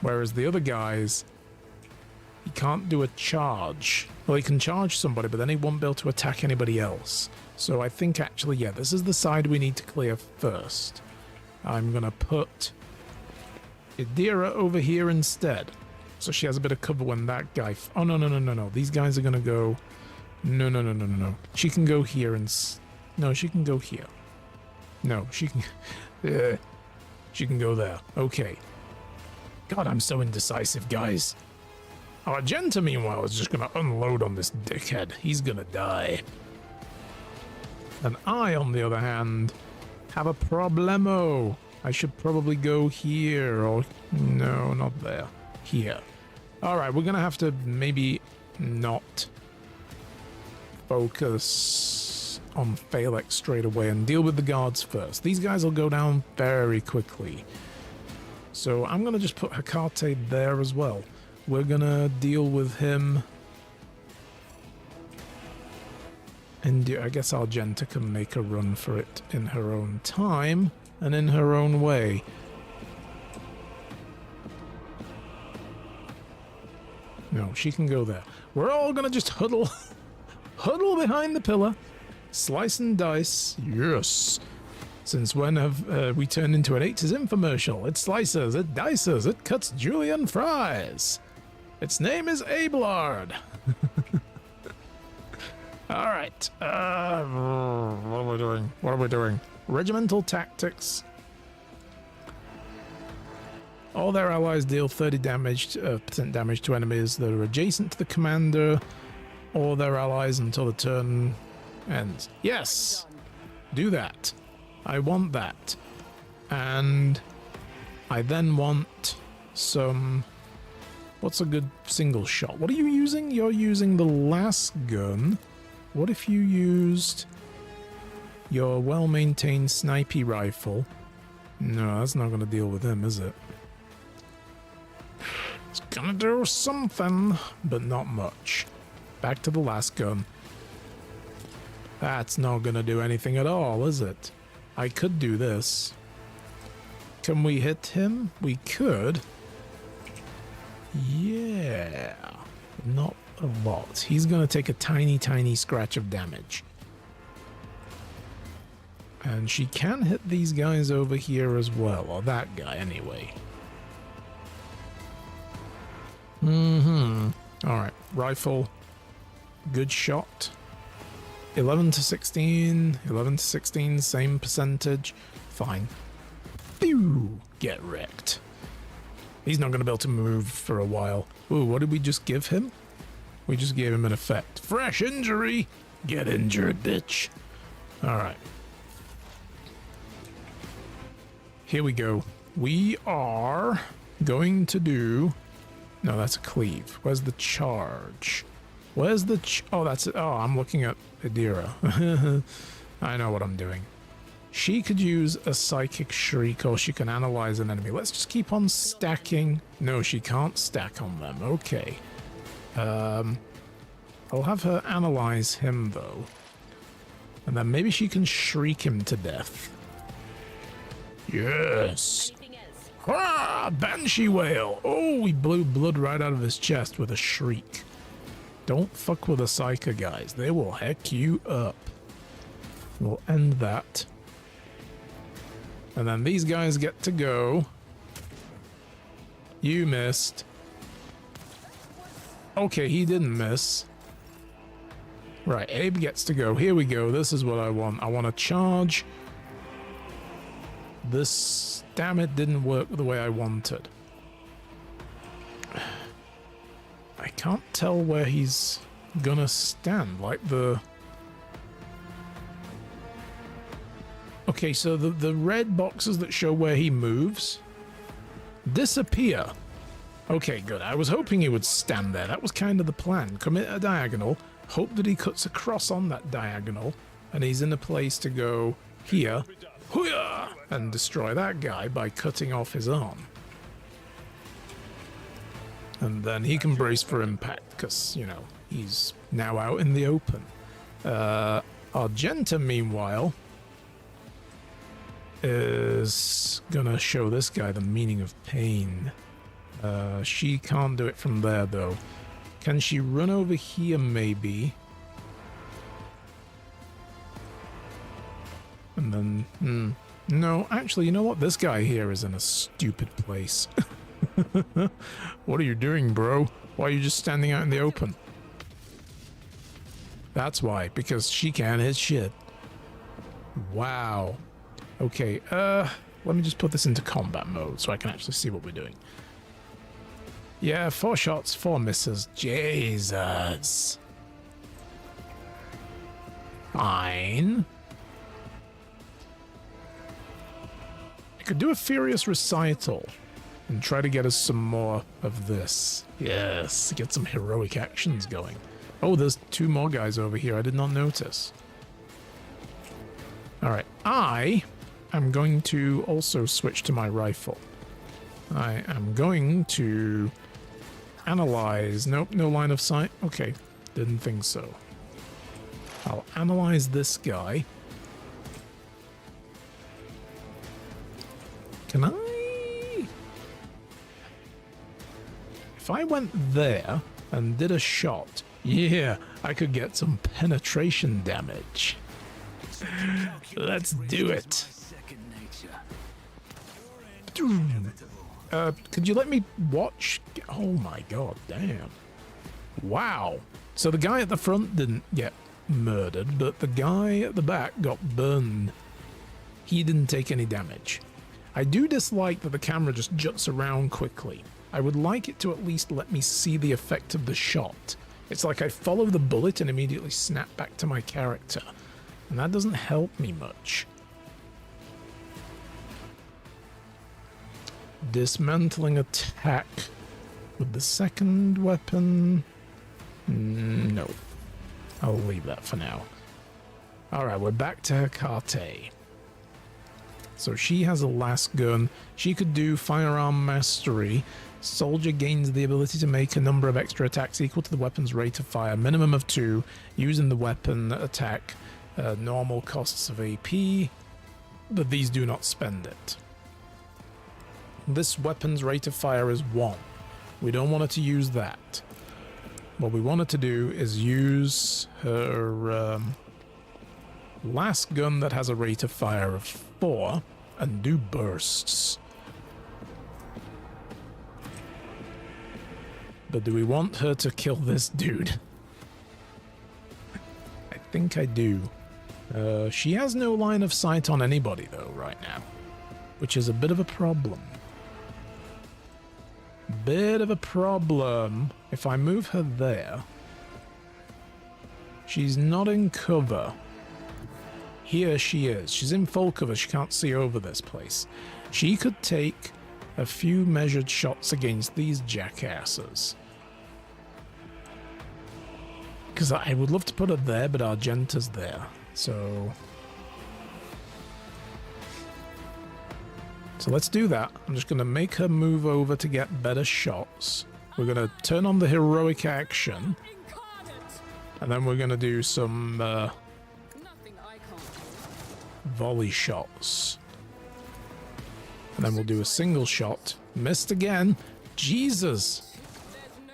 A: Whereas the other guys, he can't do a charge. Well, he can charge somebody, but then he won't be able to attack anybody else. So I think actually, yeah, this is the side we need to clear first. I'm going to put Idira over here instead. So she has a bit of cover when that guy... Oh, no. These guys are going to go... No. She can go here and... No, she can go here. No, she can... she can go there. Okay. God, I'm so indecisive, guys. Argenta, meanwhile, is just going to unload on this dickhead. He's going to die. And I, on the other hand, have a problemo. I should probably go here, or... No, not there. Here. Alright, we're gonna have to maybe not focus on Phalek straight away and deal with the guards first. These guys will go down very quickly. So I'm gonna just put Hecate there as well. We're gonna deal with him... And I guess Argenta can make a run for it in her own time and in her own way. No, she can go there. We're all gonna just huddle behind the pillar, slice and dice. Yes. Since when have we turned into an 80s infomercial? It slices, it dices, it cuts julienne fries. Its name is Abelard. Alright, what are we doing? Regimental tactics. All their allies deal 30% damage to enemies that are adjacent to the commander or their allies until the turn ends. Yes! Do that. I want that. And I then want some... What's a good single shot? What are you using? You're using the last gun. What if you used your well-maintained snipey rifle? No, that's not going to deal with him, is it? It's gonna do something, but not much. Back to the last gun. That's not gonna do anything at all, is it? I could do this. Can we hit him? We could. Yeah. Not a lot. He's gonna take a tiny scratch of damage. And she can hit these guys over here as well, or that guy anyway. Alright, rifle. Good shot. 11 to 16. 11 to 16, same percentage. Fine. Pew! Get wrecked. He's not going to be able to move for a while. Ooh, what did we just give him? We just gave him an effect. Fresh injury! Get injured, bitch. Alright. Here we go. We are going to do No, that's a cleave. Where's the charge? Where's the oh, that's it. Oh, I'm looking at Adira. I know what I'm doing. She could use a psychic shriek, or she can analyze an enemy. Let's just keep on stacking. No, she can't stack on them. Okay. I'll have her analyze him, though. And then maybe she can shriek him to death. Yes! Ah, Banshee Whale! Oh, he blew blood right out of his chest with a shriek. Don't fuck with a Psyker, guys. They will heck you up. We'll end that. And then these guys get to go. You missed. Okay, he didn't miss. Right, Abe gets to go. Here we go. This is what I want. I want to charge. This, damn it, didn't work the way I wanted. I can't tell where he's gonna stand. Like the... Okay, so the red boxes that show where he moves disappear. Okay, good. I was hoping he would stand there. That was kind of the plan. Commit a diagonal, hope that he cuts across on that diagonal, and he's in a place to go here, hoo-yah, and destroy that guy by cutting off his arm. And then he can brace for impact, because, you know, he's now out in the open. Argenta, meanwhile, is gonna show this guy the meaning of pain. She can't do it from there, though. Can she run over here, maybe? And then... No, actually, you know what? This guy here is in a stupid place. What are you doing, bro? Why are you just standing out in the open? That's why, because she can't hit shit. Wow. Okay, let me just put this into combat mode so I can actually see what we're doing. Yeah, 4 shots, 4 misses. Jesus. Fine. I could do a furious recital and try to get us some more of this. Yes, get some heroic actions going. Oh, there's 2 more guys over here I did not notice. Alright, I am going to also switch to my rifle. I am going to analyze... Nope, no line of sight. Okay, didn't think so. I'll analyze this guy. Can I... If I went there and did a shot, yeah, I could get some penetration damage. Let's do it. Could you let me watch? Oh my god, damn. Wow. So the guy at the front didn't get murdered, but the guy at the back got burned. He didn't take any damage. I do dislike that the camera just juts around quickly. I would like it to at least let me see the effect of the shot. It's like I follow the bullet and immediately snap back to my character. And that doesn't help me much. Dismantling attack with the second weapon. No. I'll leave that for now. Alright, we're back to Hecate. So she has a last gun. She could do firearm mastery. Soldier gains the ability to make a number of extra attacks equal to the weapon's rate of fire, minimum of 2, using the weapon attack. Normal costs of AP, but these do not spend it. This weapon's rate of fire is 1. We don't want her to use that. What we want her to do is use her last gun that has a rate of fire of 4 and do bursts. But do we want her to kill this dude? I think I do. She has no line of sight on anybody, though, right now. Which is a bit of a problem. Bit of a problem. If I move her there... She's not in cover. Here she is. She's in full cover. She can't see over this place. She could take a few measured shots against these jackasses. Because I would love to put her there, but Argenta's there. So let's do that. I'm just going to make her move over to get better shots. We're going to turn on the heroic action. And then we're going to do some volley shots. And then we'll do a single shot. Missed again. Jesus.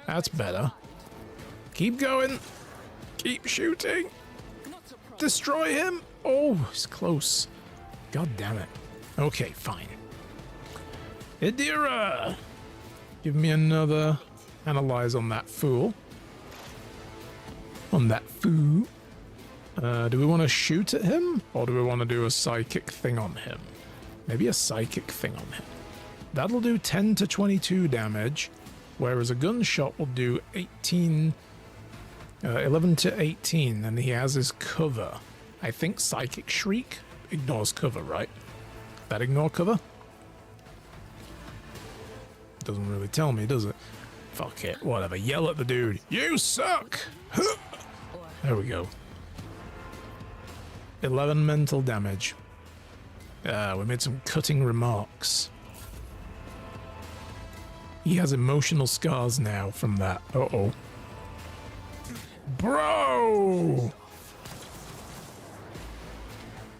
A: That's better. Keep going. Keep shooting. Destroy him. Oh, he's close. God damn it. Okay, fine. Idira! Give me another analyze on that fool. On that fool. Do we want to shoot at him? Or do we want to do a psychic thing on him? Maybe a psychic thing on him. That'll do 10 to 22 damage. Whereas a gunshot will do 11 to 18. And he has his cover. I think Psychic Shriek ignores cover, right? That ignore cover? Doesn't really tell me, does it? Fuck it, whatever. Yell at the dude. You suck! There we go. 11 mental damage. We made some cutting remarks. He has emotional scars now from that. Uh-oh. Bro!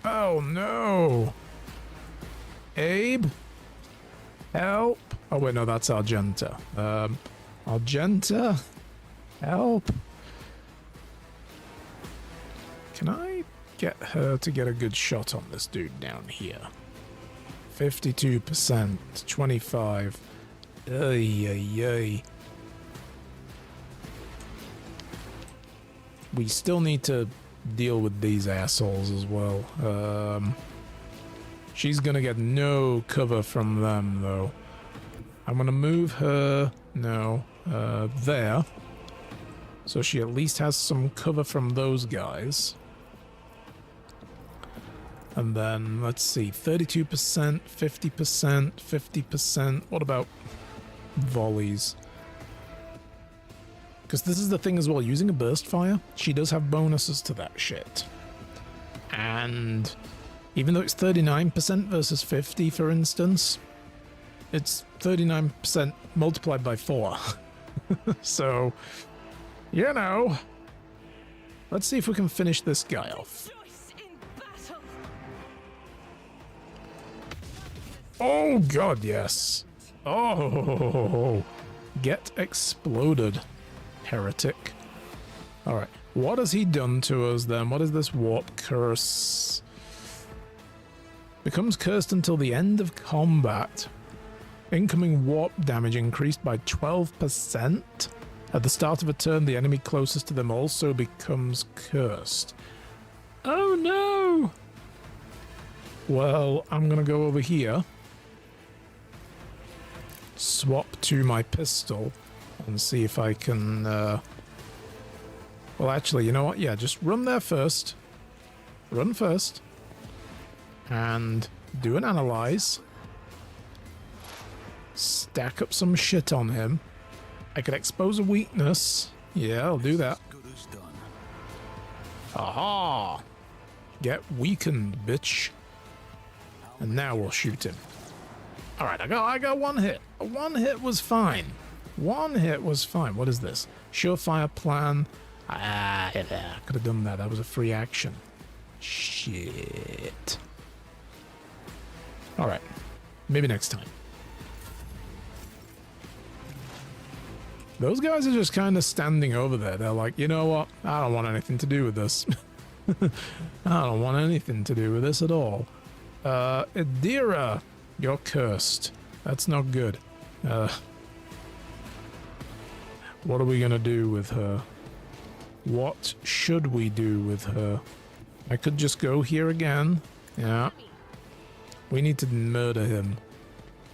A: Oh no! Abe? Help! Oh wait, no, that's Argenta. Argenta? Help! Can I get her to get a good shot on this dude down here? 52%, 25. Ay, ay, ay. We still need to deal with these assholes as well. She's gonna get no cover from them, though. I'm gonna move her, there. So she at least has some cover from those guys. And then, let's see, 32%, 50%, 50%. What about volleys? Because this is the thing as well, using a burst fire, she does have bonuses to that shit. And even though it's 39% versus 50, for instance, it's 39% multiplied by 4. So, you know, let's see if we can finish this guy off. Oh god, yes. Oh, get exploded, heretic. Alright, what has he done to us then? What is this warp curse? Becomes cursed until the end of combat. Incoming warp damage increased by 12%. At the start of a turn, the enemy closest to them also becomes cursed. Oh no! Well, I'm gonna go over here. Swap to my pistol and see if I can well actually, you know what, yeah, just run there first, run first and do an analyze, stack up some shit on him. I could expose a weakness, yeah, I'll do that. Aha, get weakened, bitch. And now we'll shoot him. Alright, I got one hit. One hit was fine. One hit was fine. What is this? Surefire plan. Ah, yeah, could have done that. That was a free action. Shit. Alright. Maybe next time. Those guys are just kind of standing over there. They're like, you know what? I don't want anything to do with this. I don't want anything to do with this at all. Idira. You're cursed. That's not good. What are we gonna do with her? What should we do with her? I could just go here again. Yeah. We need to murder him.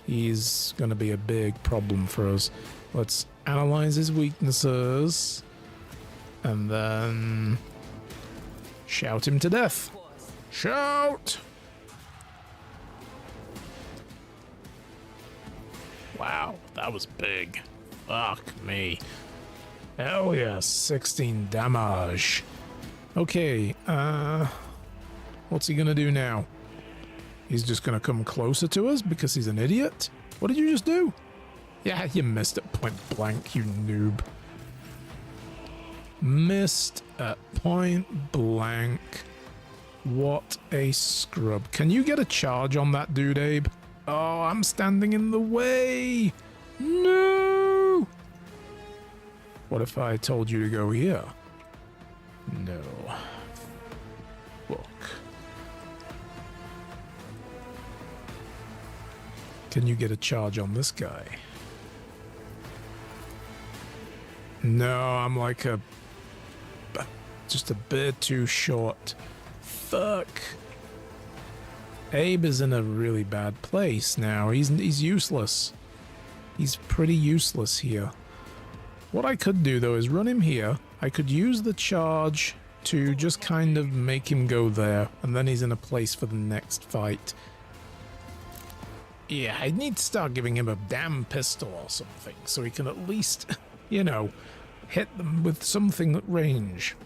A: He's gonna be a big problem for us. Let's analyze his weaknesses. And then shout him to death. Shout! Wow, that was big. Fuck me. Hell yeah, 16 damage. Okay, what's he gonna do now? He's just gonna come closer to us because he's an idiot? What did you just do? Yeah, you missed at point blank, you noob. Missed at point blank. What a scrub. Can you get a charge on that dude, Abe? Oh, I'm standing in the way. No. What if I told you to go here? No. Look. Can you get a charge on this guy? No, I'm like just a bit too short. Fuck. Abe is in a really bad place now. He's useless. He's pretty useless here. What I could do though is run him here. I could use the charge to just kind of make him go there, and then he's in a place for the next fight. Yeah, I need to start giving him a damn pistol or something, so he can at least, you know, hit them with something at range.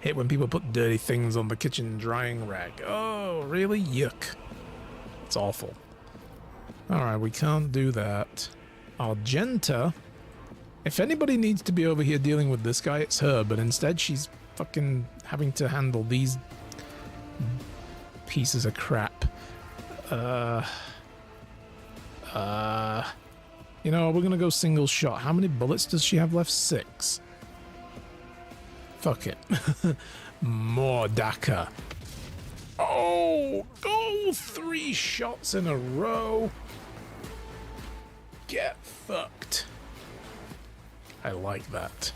A: Hate when people put dirty things on the kitchen drying rag. Oh, really? Yuck. It's awful. Alright, we can't do that. Argenta. If anybody needs to be over here dealing with this guy, it's her, but instead she's fucking having to handle these pieces of crap. You know, we're gonna go single shot. How many bullets does she have left? 6. Fuck it. More Daka. Oh, 3 shots in a row. Get fucked. I like that.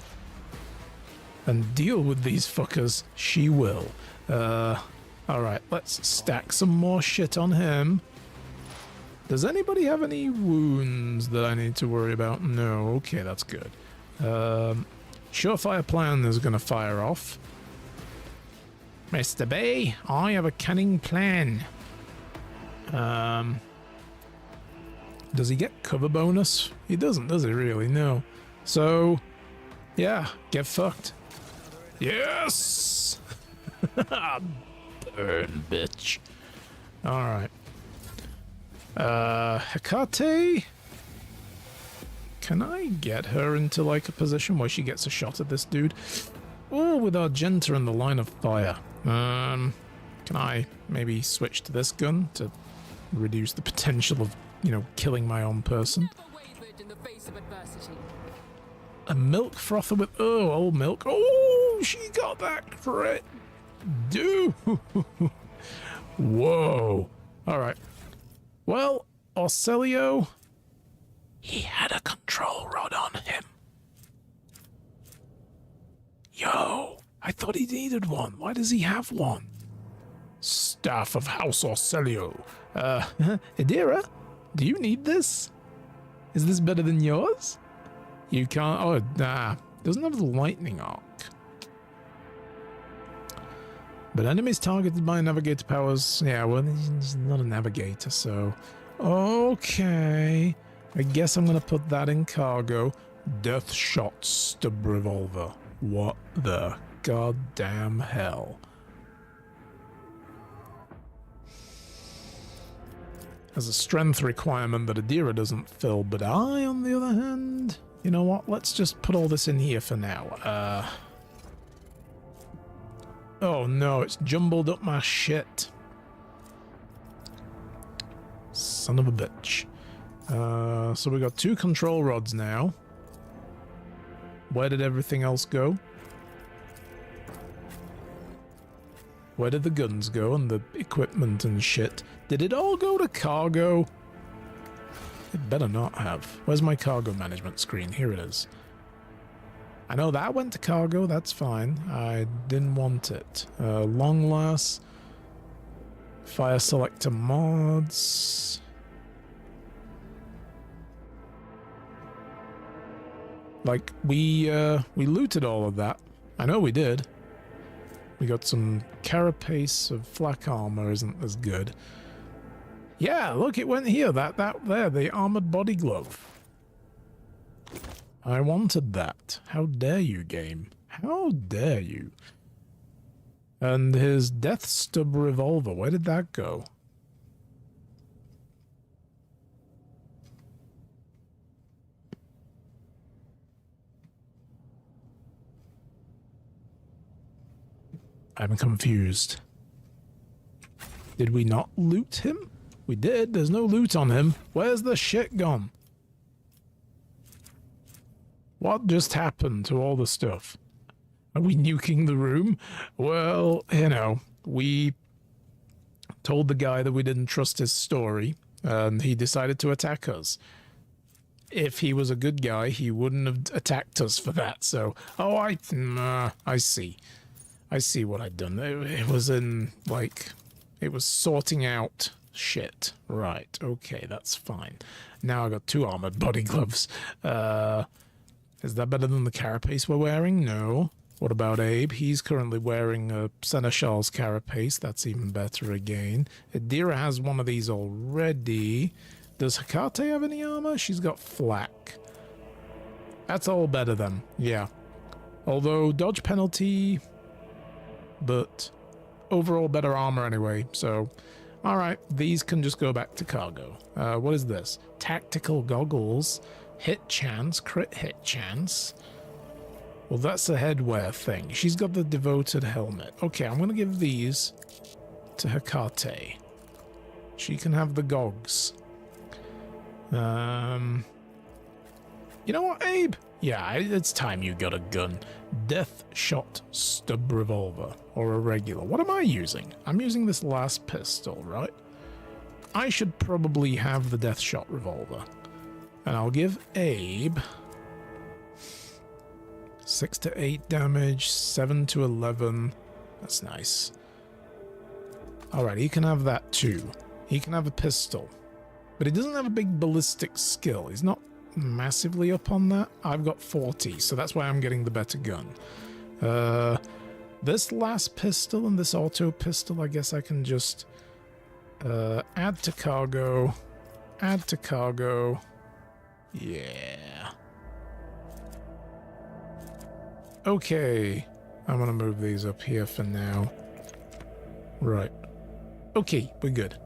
A: And deal with these fuckers she will. Alright, let's stack some more shit on him. Does anybody have any wounds that I need to worry about? No, okay, that's good. Surefire plan is gonna fire off. Mr. B, I have a cunning plan. Does he get cover bonus? He doesn't, does he really? No. So, yeah, get fucked. Yes! Burn, bitch. Alright. Hecate? Can I get her into like a position where she gets a shot at this dude? Oh, with Argenta in the line of fire. Can I maybe switch to this gun to reduce the potential of, you know, killing my own person? A milk frother with... Oh, old milk. Oh, she got that crit. Dude. Whoa. Alright. Well, Orcelio... He had a control rod on him. Yo, I thought he needed one. Why does he have one? Staff of House Orcelio. Idira, do you need this? Is this better than yours? You can't... Oh, nah. Doesn't have the lightning arc. But enemies targeted by navigator powers... Yeah, well, he's not a navigator, so... Okay... I guess I'm gonna put that in cargo. Death shot stub revolver. What the goddamn hell? There's a strength requirement that Adira doesn't fill, but I, on the other hand... You know what? Let's just put all this in here for now. Oh no, it's jumbled up my shit. Son of a bitch. So we got 2 control rods now. Where did everything else go? Where did the guns go and the equipment and shit? Did it all go to cargo? It better not have. Where's my cargo management screen? Here it is. I know that went to cargo, that's fine. I didn't want it. Long last. Fire selector mods. Like, we looted all of that. I know we did. We got some carapace of flak armor isn't as good. Yeah, look, it went here. That there, the armored body glove. I wanted that. How dare you, game? How dare you? And his death stub revolver, where did that go? I'm confused. Did we not loot him? We did. There's no loot on him. Where's the shit gone? What just happened to all the stuff? Are we nuking the room? Well, you know, we told the guy that we didn't trust his story, and he decided to attack us. If he was a good guy, he wouldn't have attacked us for that, so... Oh, I see. I see what I'd done. It was in, like... It was sorting out shit. Right, okay, that's fine. Now I got 2 armored body gloves. Is that better than the carapace we're wearing? No. What about Abe? He's currently wearing a Seneschal's carapace. That's even better again. Adira has one of these already. Does Hecate have any armor? She's got flak. That's all better then. Yeah. Although dodge penalty, but overall better armor anyway. So, all right, these can just go back to cargo. What is this? Tactical goggles, hit chance, crit hit chance. Well, that's a headwear thing. She's got the devoted helmet. Okay, I'm going to give these to Hecate. She can have the gogs. You know what, Abe? Yeah, it's time you got a gun. Death shot stub revolver. Or a regular. What am I using? I'm using this last pistol, right? I should probably have the death shot revolver. And I'll give Abe... 6 to 8 damage, 7 to 11. That's nice. Alright, he can have that too. He can have a pistol. But he doesn't have a big ballistic skill. He's not massively up on that. I've got 40, so that's why I'm getting the better gun. This last pistol and this auto pistol, I guess I can just add to cargo. Add to cargo. Yeah. Okay, I'm gonna move these up here for now. Right. Okay, we're good.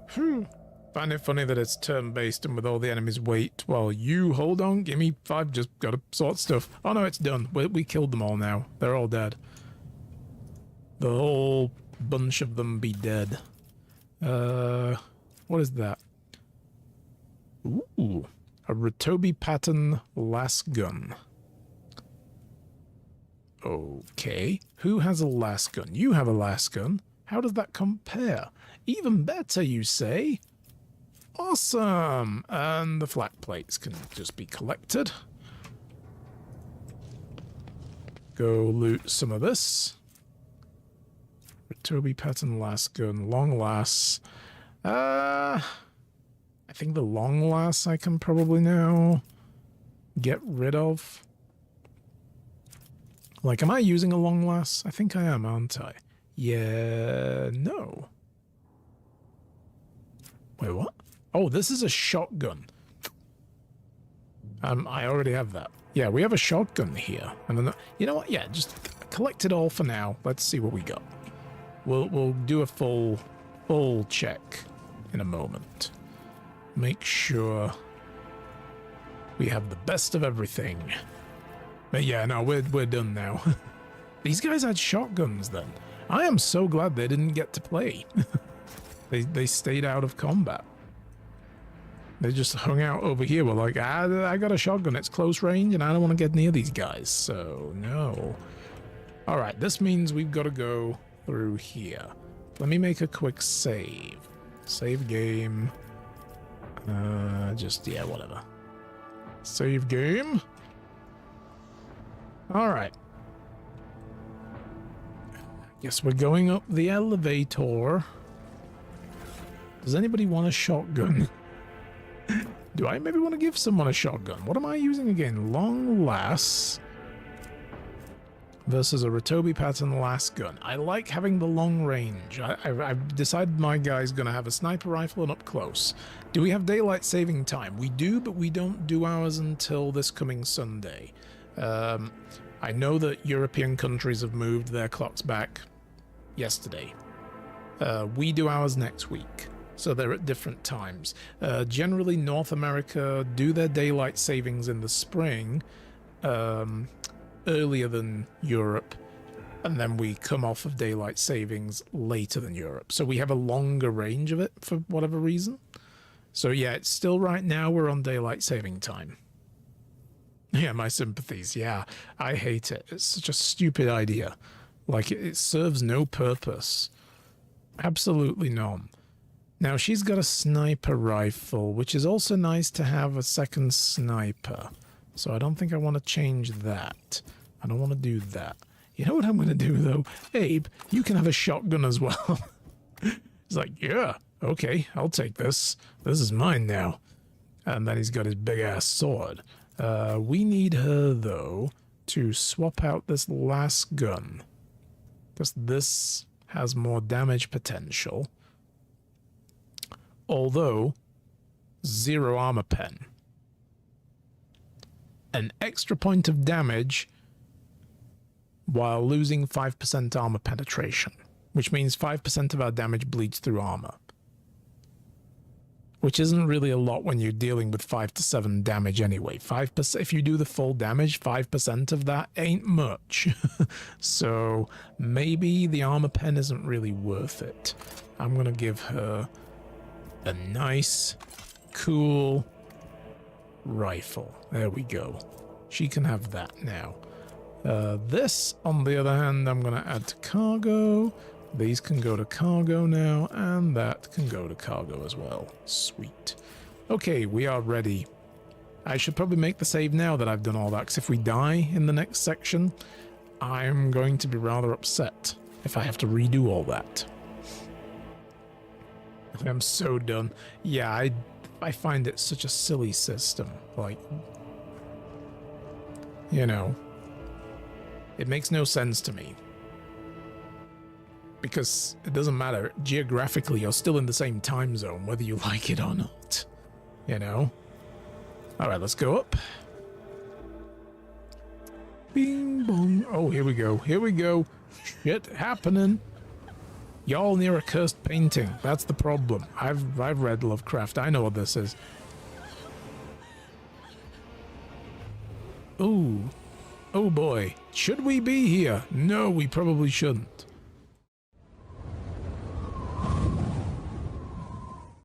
A: Find it funny that it's turn-based and with all the enemies wait while you hold on. Give me 5, just gotta sort stuff. Oh no, it's done. We killed them all now. They're all dead. The whole bunch of them be dead. What is that? Ooh, a Ratobi pattern last gun. Okay, who has a last gun? You have a last gun. How does that compare? Even better, you say? Awesome! And the flat plates can just be collected. Go loot some of this. Ratobi pattern last gun, long lasts. I think the long lasts I can probably now get rid of. Like, am I using a long lass? I think I am, aren't I? Yeah, no. Wait, what? Oh, this is a shotgun. I already have that. Yeah, we have a shotgun here. And then, you know what? Yeah, just collect it all for now. Let's see what we got. We'll do a full check in a moment. Make sure we have the best of everything. But yeah, no, we're done now. These guys had shotguns then. I am so glad they didn't get to play. They stayed out of combat. They just hung out over here. We're like, I got a shotgun. It's close range, and I don't want to get near these guys. So no. All right, this means we've got to go through here. Let me make a quick save. Save game. Yeah, whatever. Save game. Alright. Guess we're going up the elevator. Does anybody want a shotgun? Do I maybe want to give someone a shotgun? What am I using again? Long lass. versus a Ratobi pattern last gun. I like having the long range. I've decided my guy's going to have a sniper rifle and up close. Do we have daylight saving time? We do, but we don't do ours until this coming Sunday. I know that European countries have moved their clocks back yesterday. We do ours next week, so they're at different times. Generally, North America do their daylight savings in the spring, earlier than Europe, and then we come off of daylight savings later than Europe. So we have a longer range of it for whatever reason. So yeah, it's still right now we're on daylight saving time. Yeah, my sympathies. Yeah, I hate it. It's such a stupid idea. Like, it serves no purpose. Absolutely none. Now, she's got a sniper rifle, which is also nice to have a second sniper. So I don't think I want to change that. I don't want to do that. You know what I'm going to do, though? Abe, you can have a shotgun as well. He's like, yeah, okay, I'll take this. This is mine now. And then he's got his big-ass sword. We need her, though, to swap out this last gun. Because this has more damage potential. Although, 0 armor pen. An extra point of damage while losing 5% armor penetration. Which means 5% of our damage bleeds through armor. Which isn't really a lot when you're dealing with 5 to 7 damage anyway. 5%, if you do the full damage, 5% of that ain't much. So maybe the armor pen isn't really worth it. I'm gonna give her a nice, cool rifle. There we go. She can have that now. This, on the other hand, I'm gonna add to cargo. These can go to cargo now, and that can go to cargo as well. Sweet. Okay, we are ready. I should probably make the save now that I've done all that, because if we die in the next section, I'm going to be rather upset if I have to redo all that. I'm so done. Yeah, I find it such a silly system. Like, you know, it makes no sense to me. Because it doesn't matter. Geographically, you're still in the same time zone, whether you like it or not. You know? Alright, let's go up. Bing bong. Oh, here we go. Here we go. Shit happening. Y'all near a cursed painting. That's the problem. I've read Lovecraft. I know what this is. Ooh. Oh boy. Should we be here? No, we probably shouldn't.